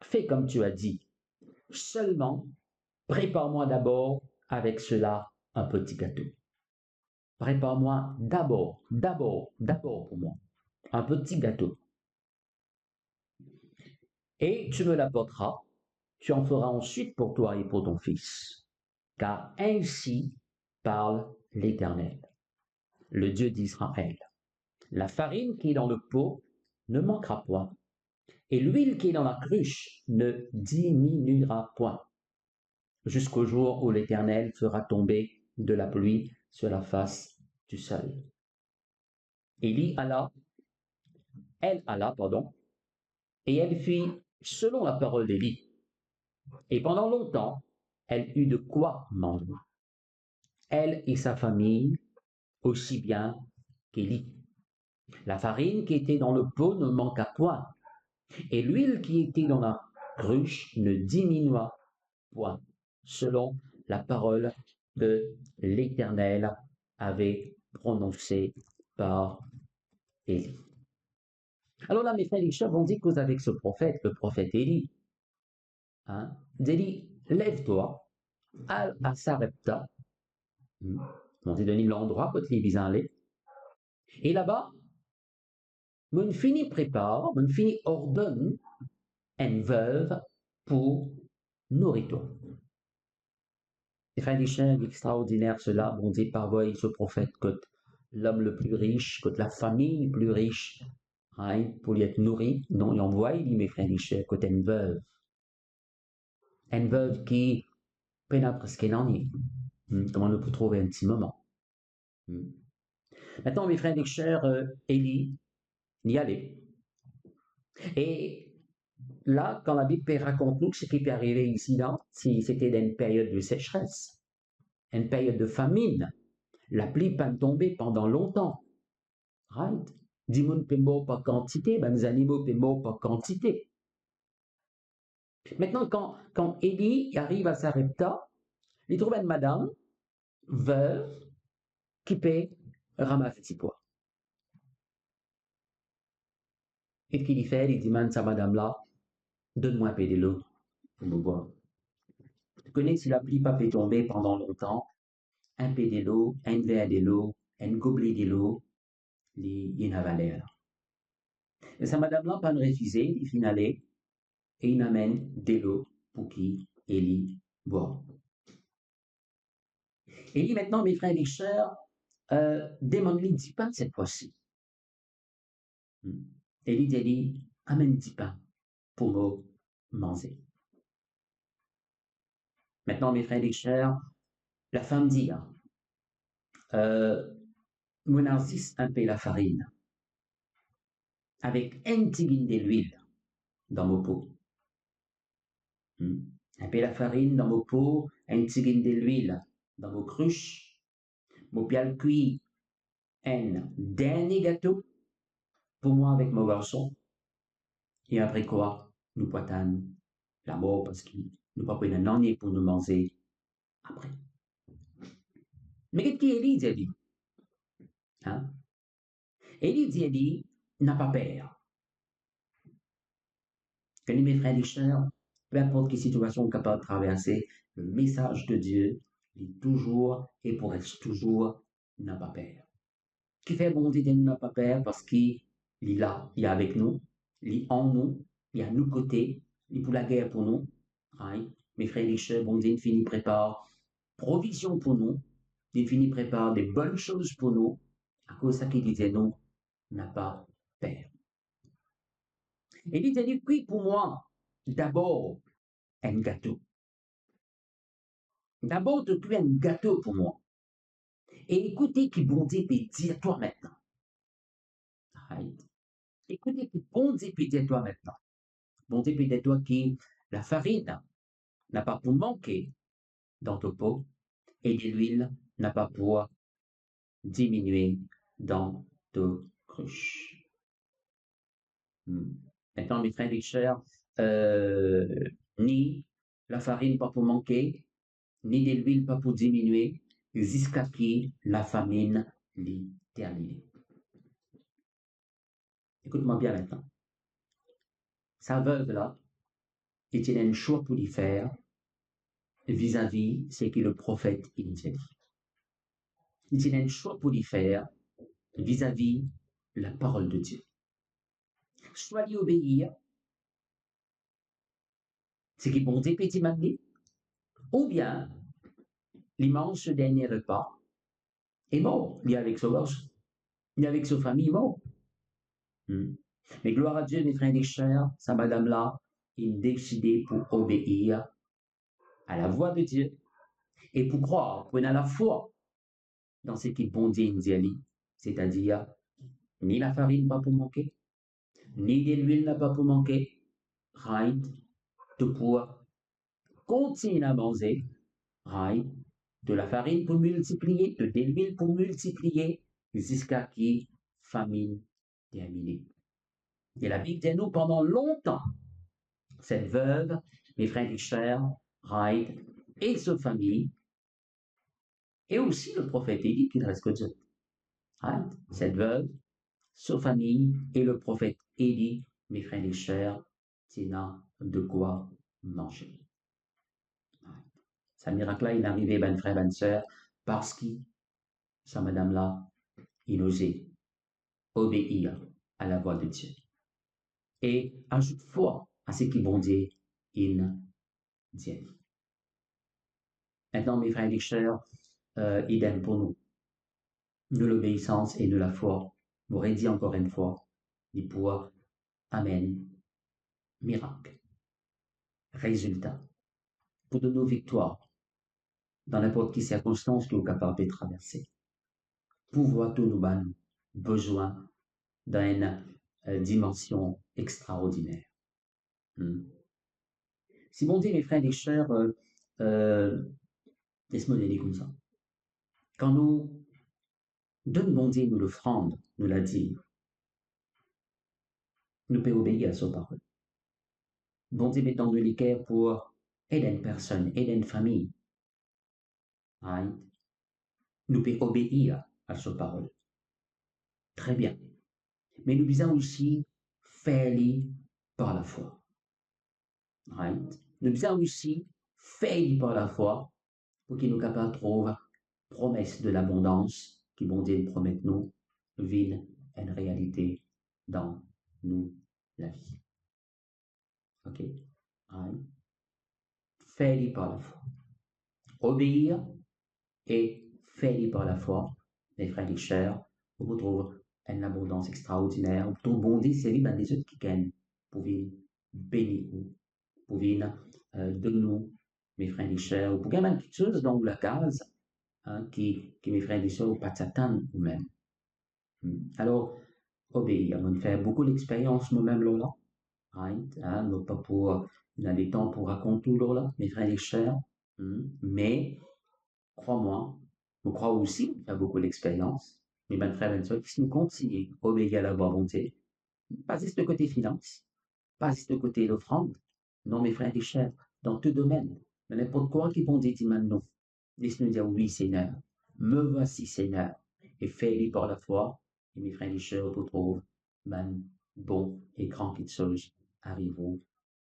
fais comme tu as dit. Seulement, prépare-moi d'abord avec cela un petit gâteau. Prépare-moi d'abord pour moi, un petit gâteau. Et tu me l'apporteras, tu en feras ensuite pour toi et pour ton fils. Car ainsi parle l'Éternel, le Dieu d'Israël. La farine qui est dans le pot ne manquera point, et l'huile qui est dans la cruche ne diminuera point, jusqu'au jour où l'Éternel fera tomber de la pluie sur la face du sol. Elle alla, et elle fit selon la parole d'Élie. Et pendant longtemps, elle eut de quoi manger, elle et sa famille, aussi bien qu'Élie. La farine qui était dans le pot ne manqua point, et l'huile qui était dans la cruche ne diminua point, selon la parole que l'Éternel avait prononcée par Élie. Alors là, mes frères et sœurs, on dit que avec ce prophète, le prophète Élie, dit, lève-toi, à Sarepta, on dit donné l'endroit où tu es allé, et là-bas, mon fini prépare, mon fini ordonne une veuve pour nourrir-toi. Les frères et sœurs, extraordinaire cela, on dit par voie ce prophète que l'homme le plus riche, que la famille plus riche, pour y être nourri, non, il envoie, il dit, mes frères et sœurs, que une veuve qui peine presque n'en est. Comment on peut trouver un petit moment. Maintenant, mes frères et sœurs, Élie y allait. Et là, quand la Bible raconte nous ce qui peut arriver ici, là, si c'était dans une période de sécheresse, une période de famine, la pluie peut tomber pendant longtemps. Right? Du monde peut mort par quantité, ben les animaux peuvent mort par quantité. Maintenant, quand Élie arrive à Sarepta, il trouve une madame, veuve, qui peut ramasser ses pois. Et ce qu'il fait, il demande à sa madame-là, donne-moi un peu de l'eau pour me boire. Tu connais, si la pluie pas peut tomber pendant longtemps, un peu de l'eau, un verre de l'eau, un gobelet de l'eau, il y en a valeur. Et sa madame-là, pas refuser, il finit aller, et il amène de l'eau pour qu'il Élie boit. Élie, maintenant, mes frères et sœurs, demande-lui 10 pains cette fois-ci. Élie dit, amène 10 pains pour nous manger. Maintenant, mes frères et sœurs, la femme dit, monarcis un peu la farine, avec un petit guin de l'huile dans mon pot. Un peu la farine dans mon pot, un petit guin de l'huile dans mon cruche, mon pial cuit, un dernier gâteau pour moi avec mon garçon. Et après quoi, nous poitons la mort parce qu'il nous pas pris un année pour nous manger après. Mais qu'est-ce qu'Élie dit? Élie dit, n'a pas peur. Bien, mes frères et sœurs, peu importe quelle situation on est capable de traverser, le message de Dieu est toujours et pour être toujours n'a pas peur. Qui fait bon Dieu n'a pas peur parce qu'il est là, il est avec nous, il est en nous, il est à nos côtés, il est pour la guerre pour nous. Right? Mes frères et sœurs, bon Dieu finit prépare provision pour nous, il finit prépare des bonnes choses pour nous, à cause de ça qu'il disait non, n'a pas peur. Et il dit, oui, pour moi, d'abord, un gâteau. D'abord, tu cuis un gâteau pour moi. Et écoutez qui bon Dieu peut dire toi maintenant. Right? Écoutez qui bon Dieu peut dire toi maintenant. Bon Dieu peut dire toi qui la farine n'a pas pour manquer dans ton pot et de l'huile n'a pas pour diminuer dans ton cruche. Maintenant, mes frères et sœurs, ni la farine pas pour manquer, ni de l'huile pas pour diminuer, jusqu'à qui la famine l'est terminée. Écoute-moi bien maintenant. Sa veuve là, il a un choix pour lui faire vis-à-vis ce que le prophète il dit. Il a un choix pour lui faire vis-à-vis la parole de Dieu. Soit lui obéir, ce qui bon Dieu petit m'amener, ou bien il mange ce dernier repas est mort, il est avec son gosse, il est avec sa famille mort. Mais gloire à Dieu, mes frères et sœurs, sa madame-là, il décidé pour obéir à la voix de Dieu et pour croire, pour avoir la foi dans ce qui bon Dieu dit, c'est-à-dire ni la farine pas pour manquer, ni de l'huile n'a pas pour manquer, right, de pouvoir continuer à manger, right, de la farine pour multiplier, de l'huile pour multiplier, jusqu'à qui famine terminée. Et la Bible dit nous pendant longtemps, cette veuve, mes frères et sœurs, right, et sa famille, et aussi le prophète Élie qui ne reste que Dieu. Right? Cette veuve, sa famille et le prophète Élie, mes frères et sœurs, n'a de quoi manger. Ce miracle-là, il est arrivé, ben frère, ben sœur, parce que sa madame-là, il osait obéir à la voix de Dieu. Et ajoute foi à ce qui bon Dieu, il dit. Maintenant, mes frères et sœurs, idem pour nous. De l'obéissance et de la foi. Vous dit encore une fois, du pouvoir, amen, miracle, résultat, pour de nos victoires, dans n'importe quelle circonstance que vous êtes capable de traverser. Pouvoir tout nous ban, besoin d'une dimension extraordinaire. Si bon Dieu, mes frères et sœurs, laisse-moi le dire comme ça. Quand nous donne bon Dieu nous l'offrande, nous l'a dit, nous pouvons obéir à sa parole. Bon Dieu met dans de l'équerre pour aider une personne, aider une famille. Right? Nous pouvons obéir à sa parole. Très bien. Mais nous devons aussi faire par la foi. Right? Nous devons aussi faire par la foi pour qu'il nous capable de trouver promesse de l'abondance qui bon Dieu promet nous, vienne une réalité dans nous la vie. Ok? Right? Faire par la foi. Obéir et faire par la foi, mes frères et sœurs, vous retrouvez une abondance extraordinaire. Vous trouvez bon Dieu, c'est lui, des autres qui gagnent pour venir bénir nous, pour venir de nous, mes frères et sœurs, pour gagner quelque chose dans la case qui mes frères et sœurs, pas s'attendre nous-mêmes. Alors, obéir, on fait beaucoup d'expérience nous-mêmes là, right? Non pas pour, il a des temps pour raconter tout là, mes frères et sœurs, mais, crois-moi, je crois aussi faire beaucoup d'expérience, mais mes frères et sœurs, si nous continuons à obéir à la volonté, pas juste le côté finance, pas juste le côté l'offrande, non, mes frères et sœurs, dans tout domaine, dans n'importe quoi qui vont dire maintenant, laisse-nous dire oui, Seigneur, me voici, Seigneur, et fais-le par la foi, et mes frères et sœurs, vous trouvent, bon et grand quelque chose arrive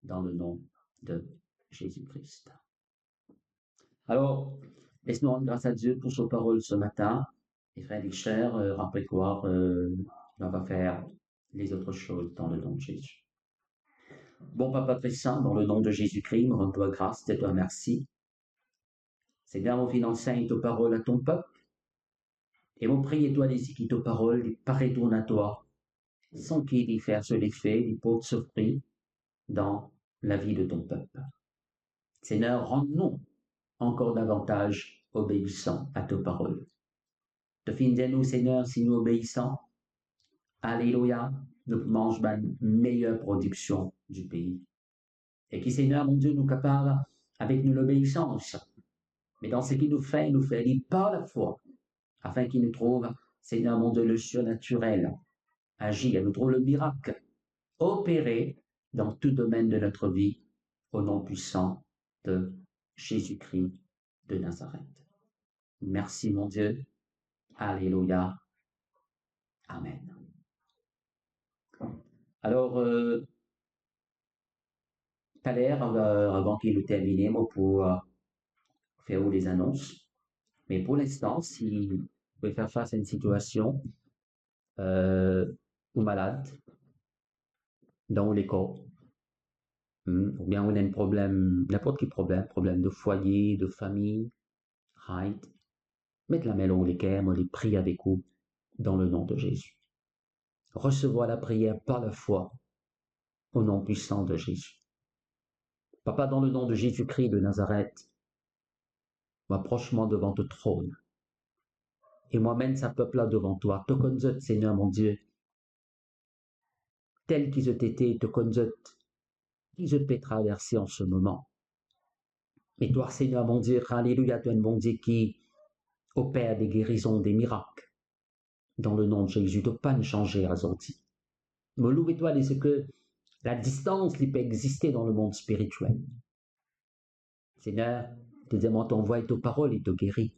dans le nom de Jésus-Christ. Alors, laisse-nous rendre grâce à Dieu pour sa parole ce matin. Et frères et chers, après quoi, on va faire les autres choses dans le nom de Jésus. Bon Papa très saint, dans le nom de Jésus-Christ, nous rendons-toi grâce, et toi merci. Seigneur, mon fils enseigne ta parole à ton peuple. Et mon prier toi les qui ta parole, et paraît-on à toi, sans qu'il y fasse l'effet, il peut s'offrir dans la vie de ton peuple. Seigneur, rends-nous encore davantage obéissants à ta parole. Te fin-nous, Seigneur, si nous obéissons, alléluia, nous mangeons la meilleure production du pays. Et qui, Seigneur, mon Dieu, nous capable avec nous l'obéissance. Mais dans ce qu'il nous fait par la foi, afin qu'il nous trouve, Seigneur, mon Dieu, le surnaturel, agir, nous trouve le miracle, opérer dans tout domaine de notre vie, au nom puissant de Jésus-Christ de Nazareth. Merci, mon Dieu. Alléluia. Amen. Alors, tout à l'heure, avant qu'il nous termine, moi, pour faire les annonces. Mais pour l'instant, si vous pouvez faire face à une situation ou malade, dans l'école, ou bien on a un problème, n'importe quel problème de foyer, de famille, right? Mettez la main dans les cœurs, moi les prie avec vous, dans le nom de Jésus. Recevoir la prière par la foi, au nom puissant de Jésus. Papa, dans le nom de Jésus-Christ de Nazareth, m'approche-moi devant ton trône. Et moi mène sa peuple-là devant toi. Te connais, Seigneur mon Dieu, tel qu'ils ont été, te connais, qu'ils ont pu traverser en ce moment. Et toi, Seigneur mon Dieu, alléluia, toi, mon Dieu, qui opère des guérisons, des miracles. Dans le nom de Jésus, de pas ne changer à sorti. Me louer toi, c'est que la distance qui peut exister dans le monde spirituel. Seigneur, te demande t'envoie tes paroles et te guéris.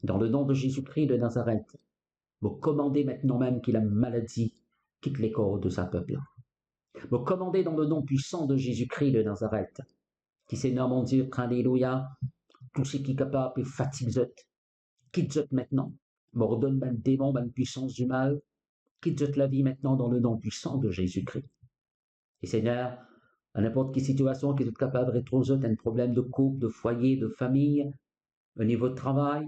Dans le nom de Jésus-Christ de Nazareth, me commander maintenant même que la maladie quitte les corps de sa peuple. Me commander dans le nom puissant de Jésus-Christ de Nazareth, qui Seigneur mon Dieu, alléluia, tout ce qui est capable et fatigue, quitte maintenant. M'ordonne ben démon, ben puissance du mal, quitte la vie maintenant dans le nom puissant de Jésus-Christ. Et Seigneur, à n'importe quelle situation qui est capable de rétroser un problème de couple, de foyer, de famille, au niveau de travail,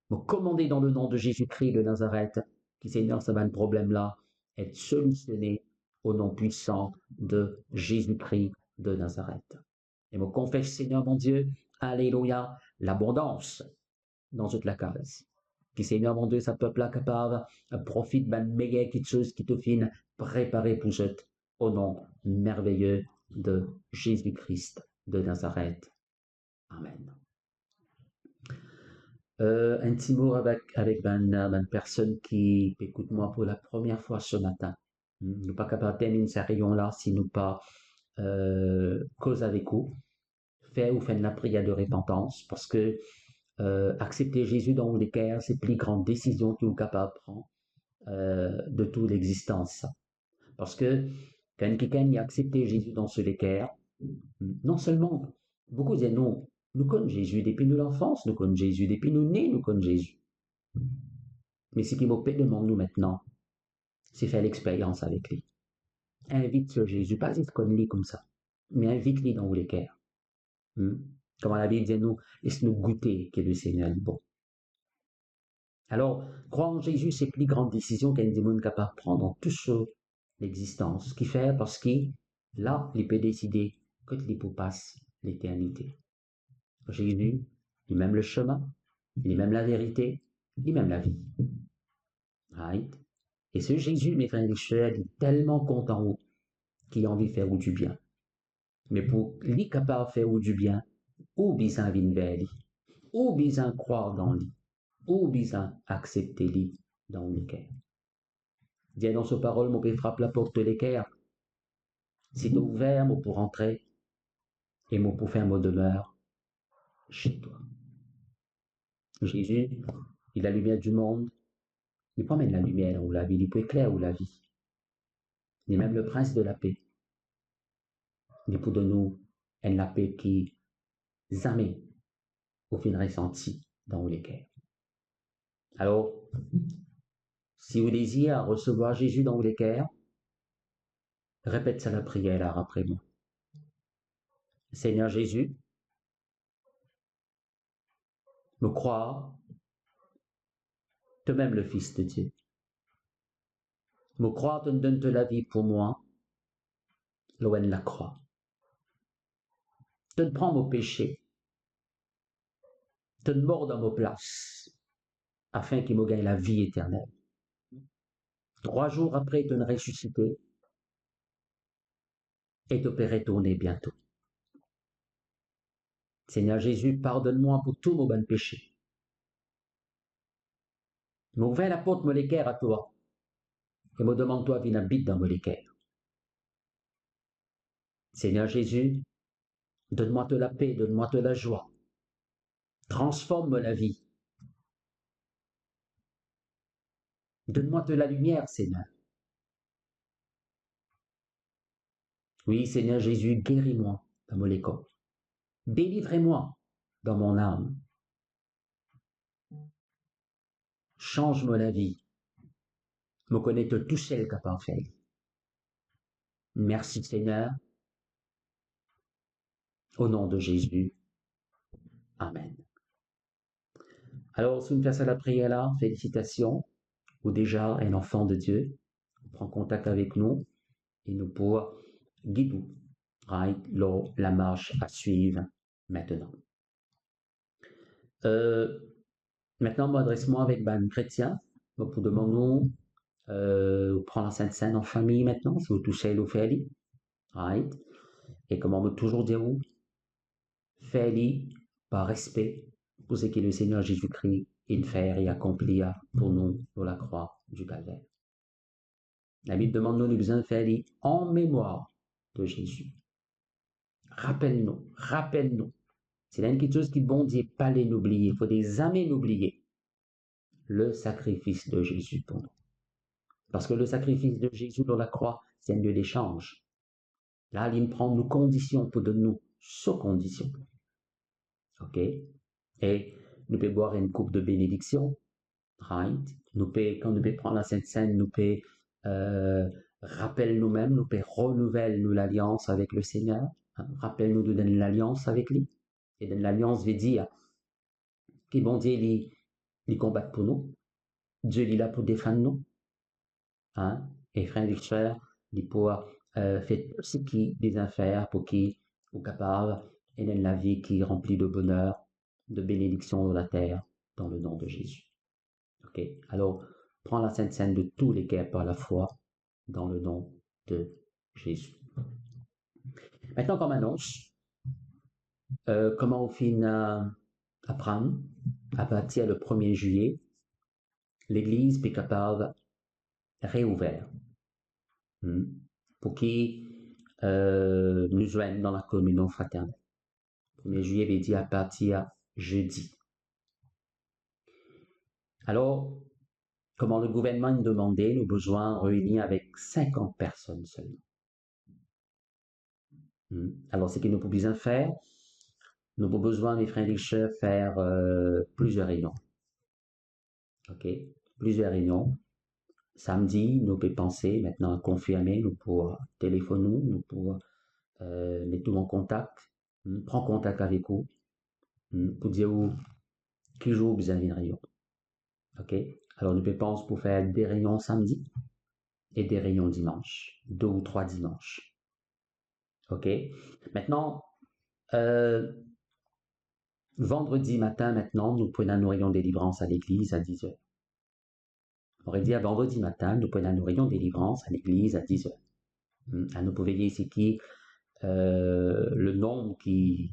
me commander dans le nom de Jésus-Christ de Nazareth, qui Seigneur, ça va un problème-là, être solutionné au nom puissant de Jésus-Christ de Nazareth. Et me confesse, Seigneur mon Dieu, alléluia, l'abondance dans toute la case. Qui Seigneur mon Dieu, sa peuple-là capable, profite d'une meilleure chose qui te finit préparée pour eux, au nom merveilleux de Jésus-Christ de Nazareth. Amen. Un petit mot avec une personne qui écoute moi pour la première fois ce matin. Nous ne pas capable de terminer cette réunion-là si nous pas cause avec vous. Faire ou faire la prière de repentance parce que accepter Jésus dans vos cœurs, c'est la plus grande décision que vous êtes capable de prendre de toute l'existence. Parce que quand quelqu'un a accepté Jésus dans ce cœur, non seulement, beaucoup disent non, nous connaissons Jésus depuis l'enfance, nous connaissons Jésus depuis nous nés, nous connaissons Jésus. Mais ce qui me demande nous maintenant, c'est faire l'expérience avec lui. Invite ce Jésus, pas juste qu'on lit comme ça, mais invite-lui dans vos cœurs. Comme la Bible dit nous, laisse-nous goûter que le Seigneur est bon. Alors, croire en Jésus, c'est la plus grande décision qu'un démon est capable de prendre dans toute l'existence. Ce qu'il fait parce qu'il, là, il peut décider que il peut passer l'éternité. Jésus, il est même le chemin, il est même la vérité, il est même la vie. Right? Et ce Jésus, mes frères et sœurs, il est tellement content qu'il a envie de faire du bien. Mais pour lui capable de faire du bien, ou besoin de vers lui, ou besoin de croire dans lui, ou besoin d'accepter lui dans le cœur. Dieu dans sa parole, mon père frappe la porte de l'équerre. Si tu es ouvert, moi pour entrer, et moi pour faire mon demeure chez toi. Jésus, il est la lumière du monde. Il peut mettre la lumière ou la vie, il peut éclairer ou la vie. Il est même le prince de la paix. mais pour de nous, elle la paix qui jamais au fin ressenti dans les cœurs. Alors, si vous désirez recevoir Jésus dans les cœurs, répète ça la prière là après moi. Seigneur Jésus, me croire, toi-même le Fils de Dieu. Me croire, te donne de la vie pour moi, loin de la croix. Te prends mon péché, te mort dans mon place, afin qu'il me gagne la vie éternelle. 3 jours après, te ressusciter et te retourner bientôt. Seigneur Jésus, pardonne-moi pour tous mes bons péchés. M'ouvre la porte, me l'équerre à toi, et me demande-toi, viens habite dans me l'équerre. Seigneur Jésus, donne-moi de la paix, donne-moi de la joie. Transforme la vie. Donne-moi de la lumière, Seigneur. Oui, Seigneur Jésus, guéris-moi dans mon corps. Délivrez-moi dans mon âme. Change-moi la vie. Me connais tout seul capable de faire. Merci, Seigneur. Au nom de Jésus. Amen. Alors, si nous faisons la prière là, félicitations, ou déjà un enfant de Dieu, prend contact avec nous et nous pourrons guider right, la marche à suivre maintenant. Maintenant, m'adresse-moi avec ben chrétien, pour demander prendre la Sainte Seine en famille maintenant, si vous touchez le Féli, right, et comment me toujours dire où, Féli, par respect pour ce que le Seigneur Jésus-Christ il fait et accomplit pour nous sur la croix du Calvaire. La Bible demande nous besoin de faire en mémoire de Jésus. Rappelle-nous. C'est quelque chose qui bon Dieu pas les oublier. Il faut des années l'oublier. Le sacrifice de Jésus pour nous. Parce que le sacrifice de Jésus dans la croix, c'est un lieu d'échange. Là, il prend nos conditions pour de nous, sous conditions. OK? Et nous pouvons boire une coupe de bénédiction. Right? Nous pouvons, quand nous pouvons prendre la Sainte Seine, nous pouvons rappelle nous-mêmes, nous pouvons renouveler nous l'alliance avec le Seigneur. Rappelle-nous de donner l'alliance avec lui. Et de l'alliance veut dire que bon Dieu, il combat pour nous. Dieu il est là pour défendre nous. Hein? Et frère et sœurs, il pourra faire ce qui des affaires pour qu'il soit capable et donne la vie qui est remplie de bonheur, de bénédiction dans la terre, dans le nom de Jésus. Ok? Alors, prends la Sainte Seine de tous les cœurs par la foi, dans le nom de Jésus. Maintenant, comme annonce, comment on finit apprendre, à partir du 1er juillet, l'Église est capable de réouvrir pour qu'ils nous joignent dans la communion fraternelle. 1er juillet veut dire à partir jeudi. Alors, comment le gouvernement nous demandait, nous besoin réunir avec 50 personnes seulement. Alors, ce que nous pouvons besoin faire, nous avons besoin, mes frères et sœurs, faire plusieurs réunions. OK? Plusieurs réunions. Samedi, nous pouvons penser, maintenant confirmer, nous pouvons téléphoner, nous pouvons mettre tout en contact, prendre contact avec vous, pour dire où, qui jour vous avez une réunion. OK? Alors, nous pouvons penser pour faire des réunions samedi et des réunions dimanche, 2 ou 3 dimanches. OK? Maintenant, vendredi matin, maintenant, nous prenons nos réunions de délivrance à l'église à 10h. On aurait dit à vendredi matin, nous prenons nos réunions de délivrance à l'église à 10h. Nous pouvons veiller ici qui le nombre qui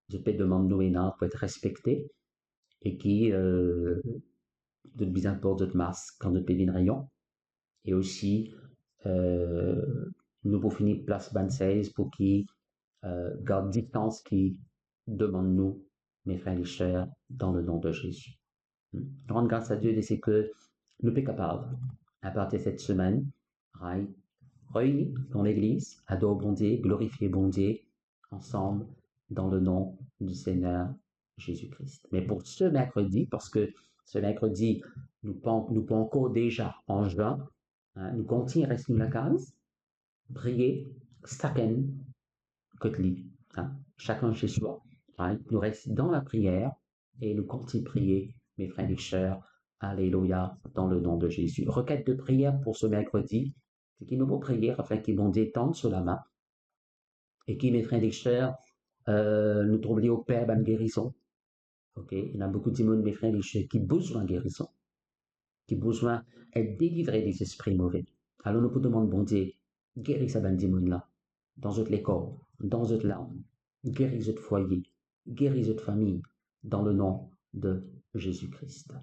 je peux demander nous peut être respecté et qui de bien importe de masse quand nous payons une réunion. Et aussi, nous pouvons finir place 26 pour qui garde distance qui demande nous, mes frères et sœurs, dans le nom de Jésus. Rendre grâce à Dieu de ce que nous sommes capables, à partir de cette semaine, right, réunis dans l'église, adore bon Dieu, glorifier bon Dieu, ensemble, dans le nom du Seigneur Jésus-Christ. Mais pour ce mercredi, parce que ce mercredi, nous pas encore déjà en juin, hein, nous continuons à rester dans la case, prier, chacun côté lui, hein, chacun chez soi. Hein, nous restons dans la prière et nous continuons à prier, mes frères et sœurs, alléluia, dans le nom de Jésus. Requête de prière pour ce mercredi, c'est qu'il nous faut prier afin qu'ils vont détendre sur la main et qui, mes frères et sœurs, nous trouver au Père une guérison. Ok, il y a beaucoup de monde, mes frères et sœurs, qui ont besoin de guérison, qui ont besoin d'être délivrés des esprits mauvais. Alors nous pouvons demander, bon Dieu, guéris ça ben là, dans votre école, dans votre langue, guéris votre foyer, guéris votre famille, dans le nom de Jésus-Christ.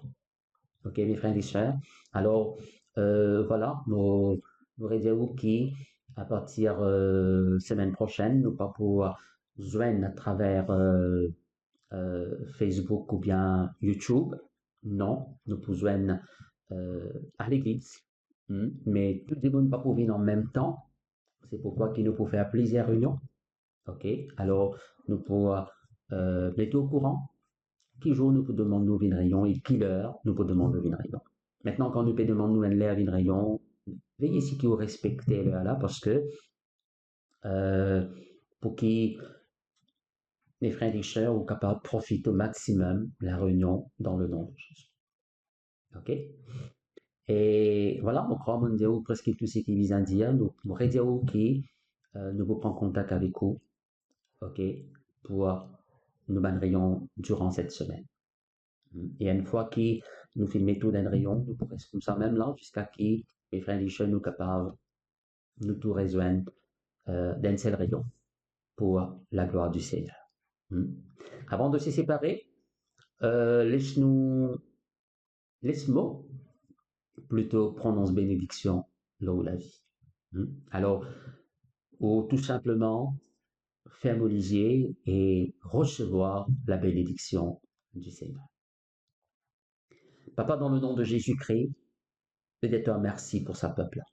Ok, mes frères et sœurs. Alors, voilà, nous réservons qui, à partir semaine prochaine, nous pas pouvoir joindre à travers Facebook ou bien YouTube. Non, nous pouvons joindre à l'église. Mais tout le monde pas pour venir en même temps. C'est pourquoi il nous faut faire plusieurs réunions. Ok, alors nous pouvons mettre au courant qui jour nous pouvons demander nous une réunion et qui heure nous pouvons demander une réunion. Maintenant, quand nous pouvons demander nous une réunion, veillez si vous respectez l'heure là parce que pour que les frères et sœurs soient capables de profiter au maximum de la réunion dans le nom de Jésus. Ok? Et voilà, mon crois, mon Dieu, presque tout ce qui vise à dire, nous redisons qui nous vous prendre contact avec vous, ok, pour nous une réunion durant cette semaine. Et une fois que nous filmons tout dans une réunion, nous pourrons comme ça même là, jusqu'à ce que les frères et sœurs nous capables de nous tout rejoindre dans une seule réunion pour la gloire du Seigneur. Avant de se séparer, laisse-moi plutôt prononce bénédiction là où la vie. Alors, ou tout simplement ferme les yeux et recevoir la bénédiction du Seigneur. Papa, dans le nom de Jésus-Christ, je te remercie pour sa peuple-là.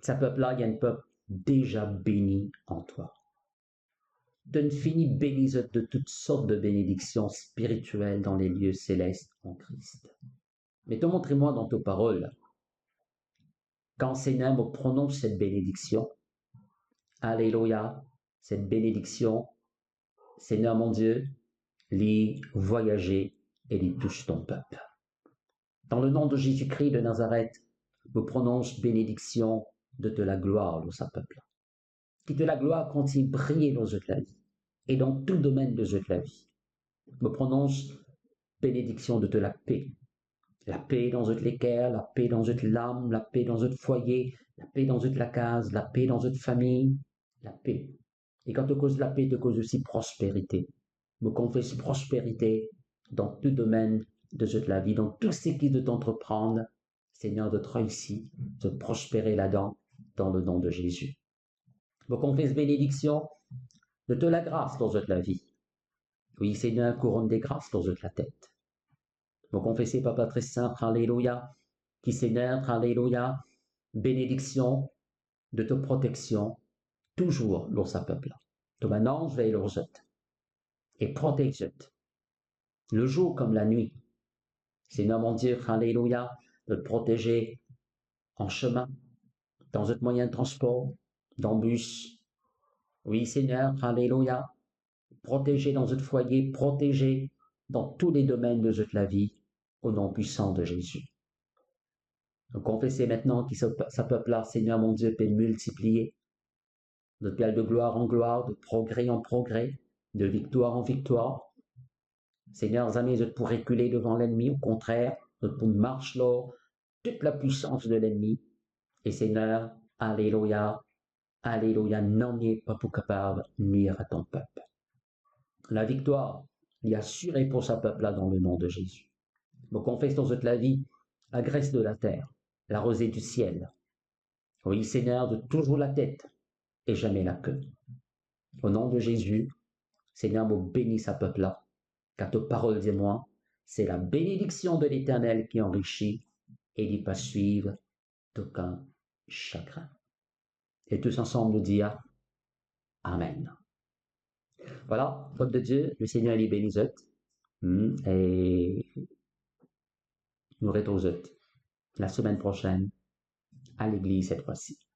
Sa peuple-là, il y a un peuple déjà béni en toi. Donne fini bénis de toutes sortes de bénédictions spirituelles dans les lieux célestes en Christ. Mais te montrez-moi dans tes paroles, quand Seigneur me prononce cette bénédiction, alléluia, cette bénédiction, Seigneur mon Dieu, les voyager et les touche ton peuple. Dans le nom de Jésus-Christ de Nazareth, me prononce bénédiction de la gloire de sa peuple. Que de la gloire continue de briller dans toute la vie et dans tout domaine de toute la vie. Me prononce bénédiction de la paix. La paix dans votre l'équerre, la paix dans votre l'âme, la paix dans votre foyer, la paix dans votre la case, la paix dans votre famille, la paix. Et quand tu causes la paix, tu causes aussi prospérité. Me confesse prospérité dans tout domaine de toute la vie, dans tout ce qui est de t'entreprendre, Seigneur, de te réussir, de prospérer là-dedans, dans le nom de Jésus. Me confesse bénédiction de te la grâce dans toute la vie. Oui, Seigneur, couronne des grâces dans toute la tête. Me confesser, Papa très saint, alléluia, qui Seigneur, alléluia, bénédiction de ta protection, toujours dans sa peuple. Comme un ange veille leurs œufs et protège eux, le jour comme la nuit. Seigneur mon Dieu, alléluia, de te protéger en chemin, dans un moyen de transport, dans bus. Oui, Seigneur, alléluia, protéger dans notre foyer, protéger dans tous les domaines de toute la vie, au nom puissant de Jésus. Nous confessons maintenant que sa peuple-là, Seigneur mon Dieu, peut multiplier de de gloire en gloire, de progrès en progrès, de victoire en victoire. Seigneur, amis, je pour reculer devant l'ennemi, au contraire, je pour marcher là, toute la puissance de l'ennemi. Et Seigneur, alléluia, alléluia, non n'est pas pour capable de nuire à ton peuple. La victoire est assurée pour sa peuple-là dans le nom de Jésus. Me confesse dans toute la vie la graisse de la terre, la rosée du ciel. Oui, Seigneur, de toujours la tête et jamais la queue. Au nom de Jésus, Seigneur, me bénis sa peuple-là, car ta parole dit moi, c'est la bénédiction de l'Éternel qui enrichit et n'y pas suivre d'aucun chagrin. Et tous ensemble nous dire Amen. Voilà, faute de Dieu, le Seigneur il est béni. Et nous retrouvons la semaine prochaine à l'église cette fois-ci.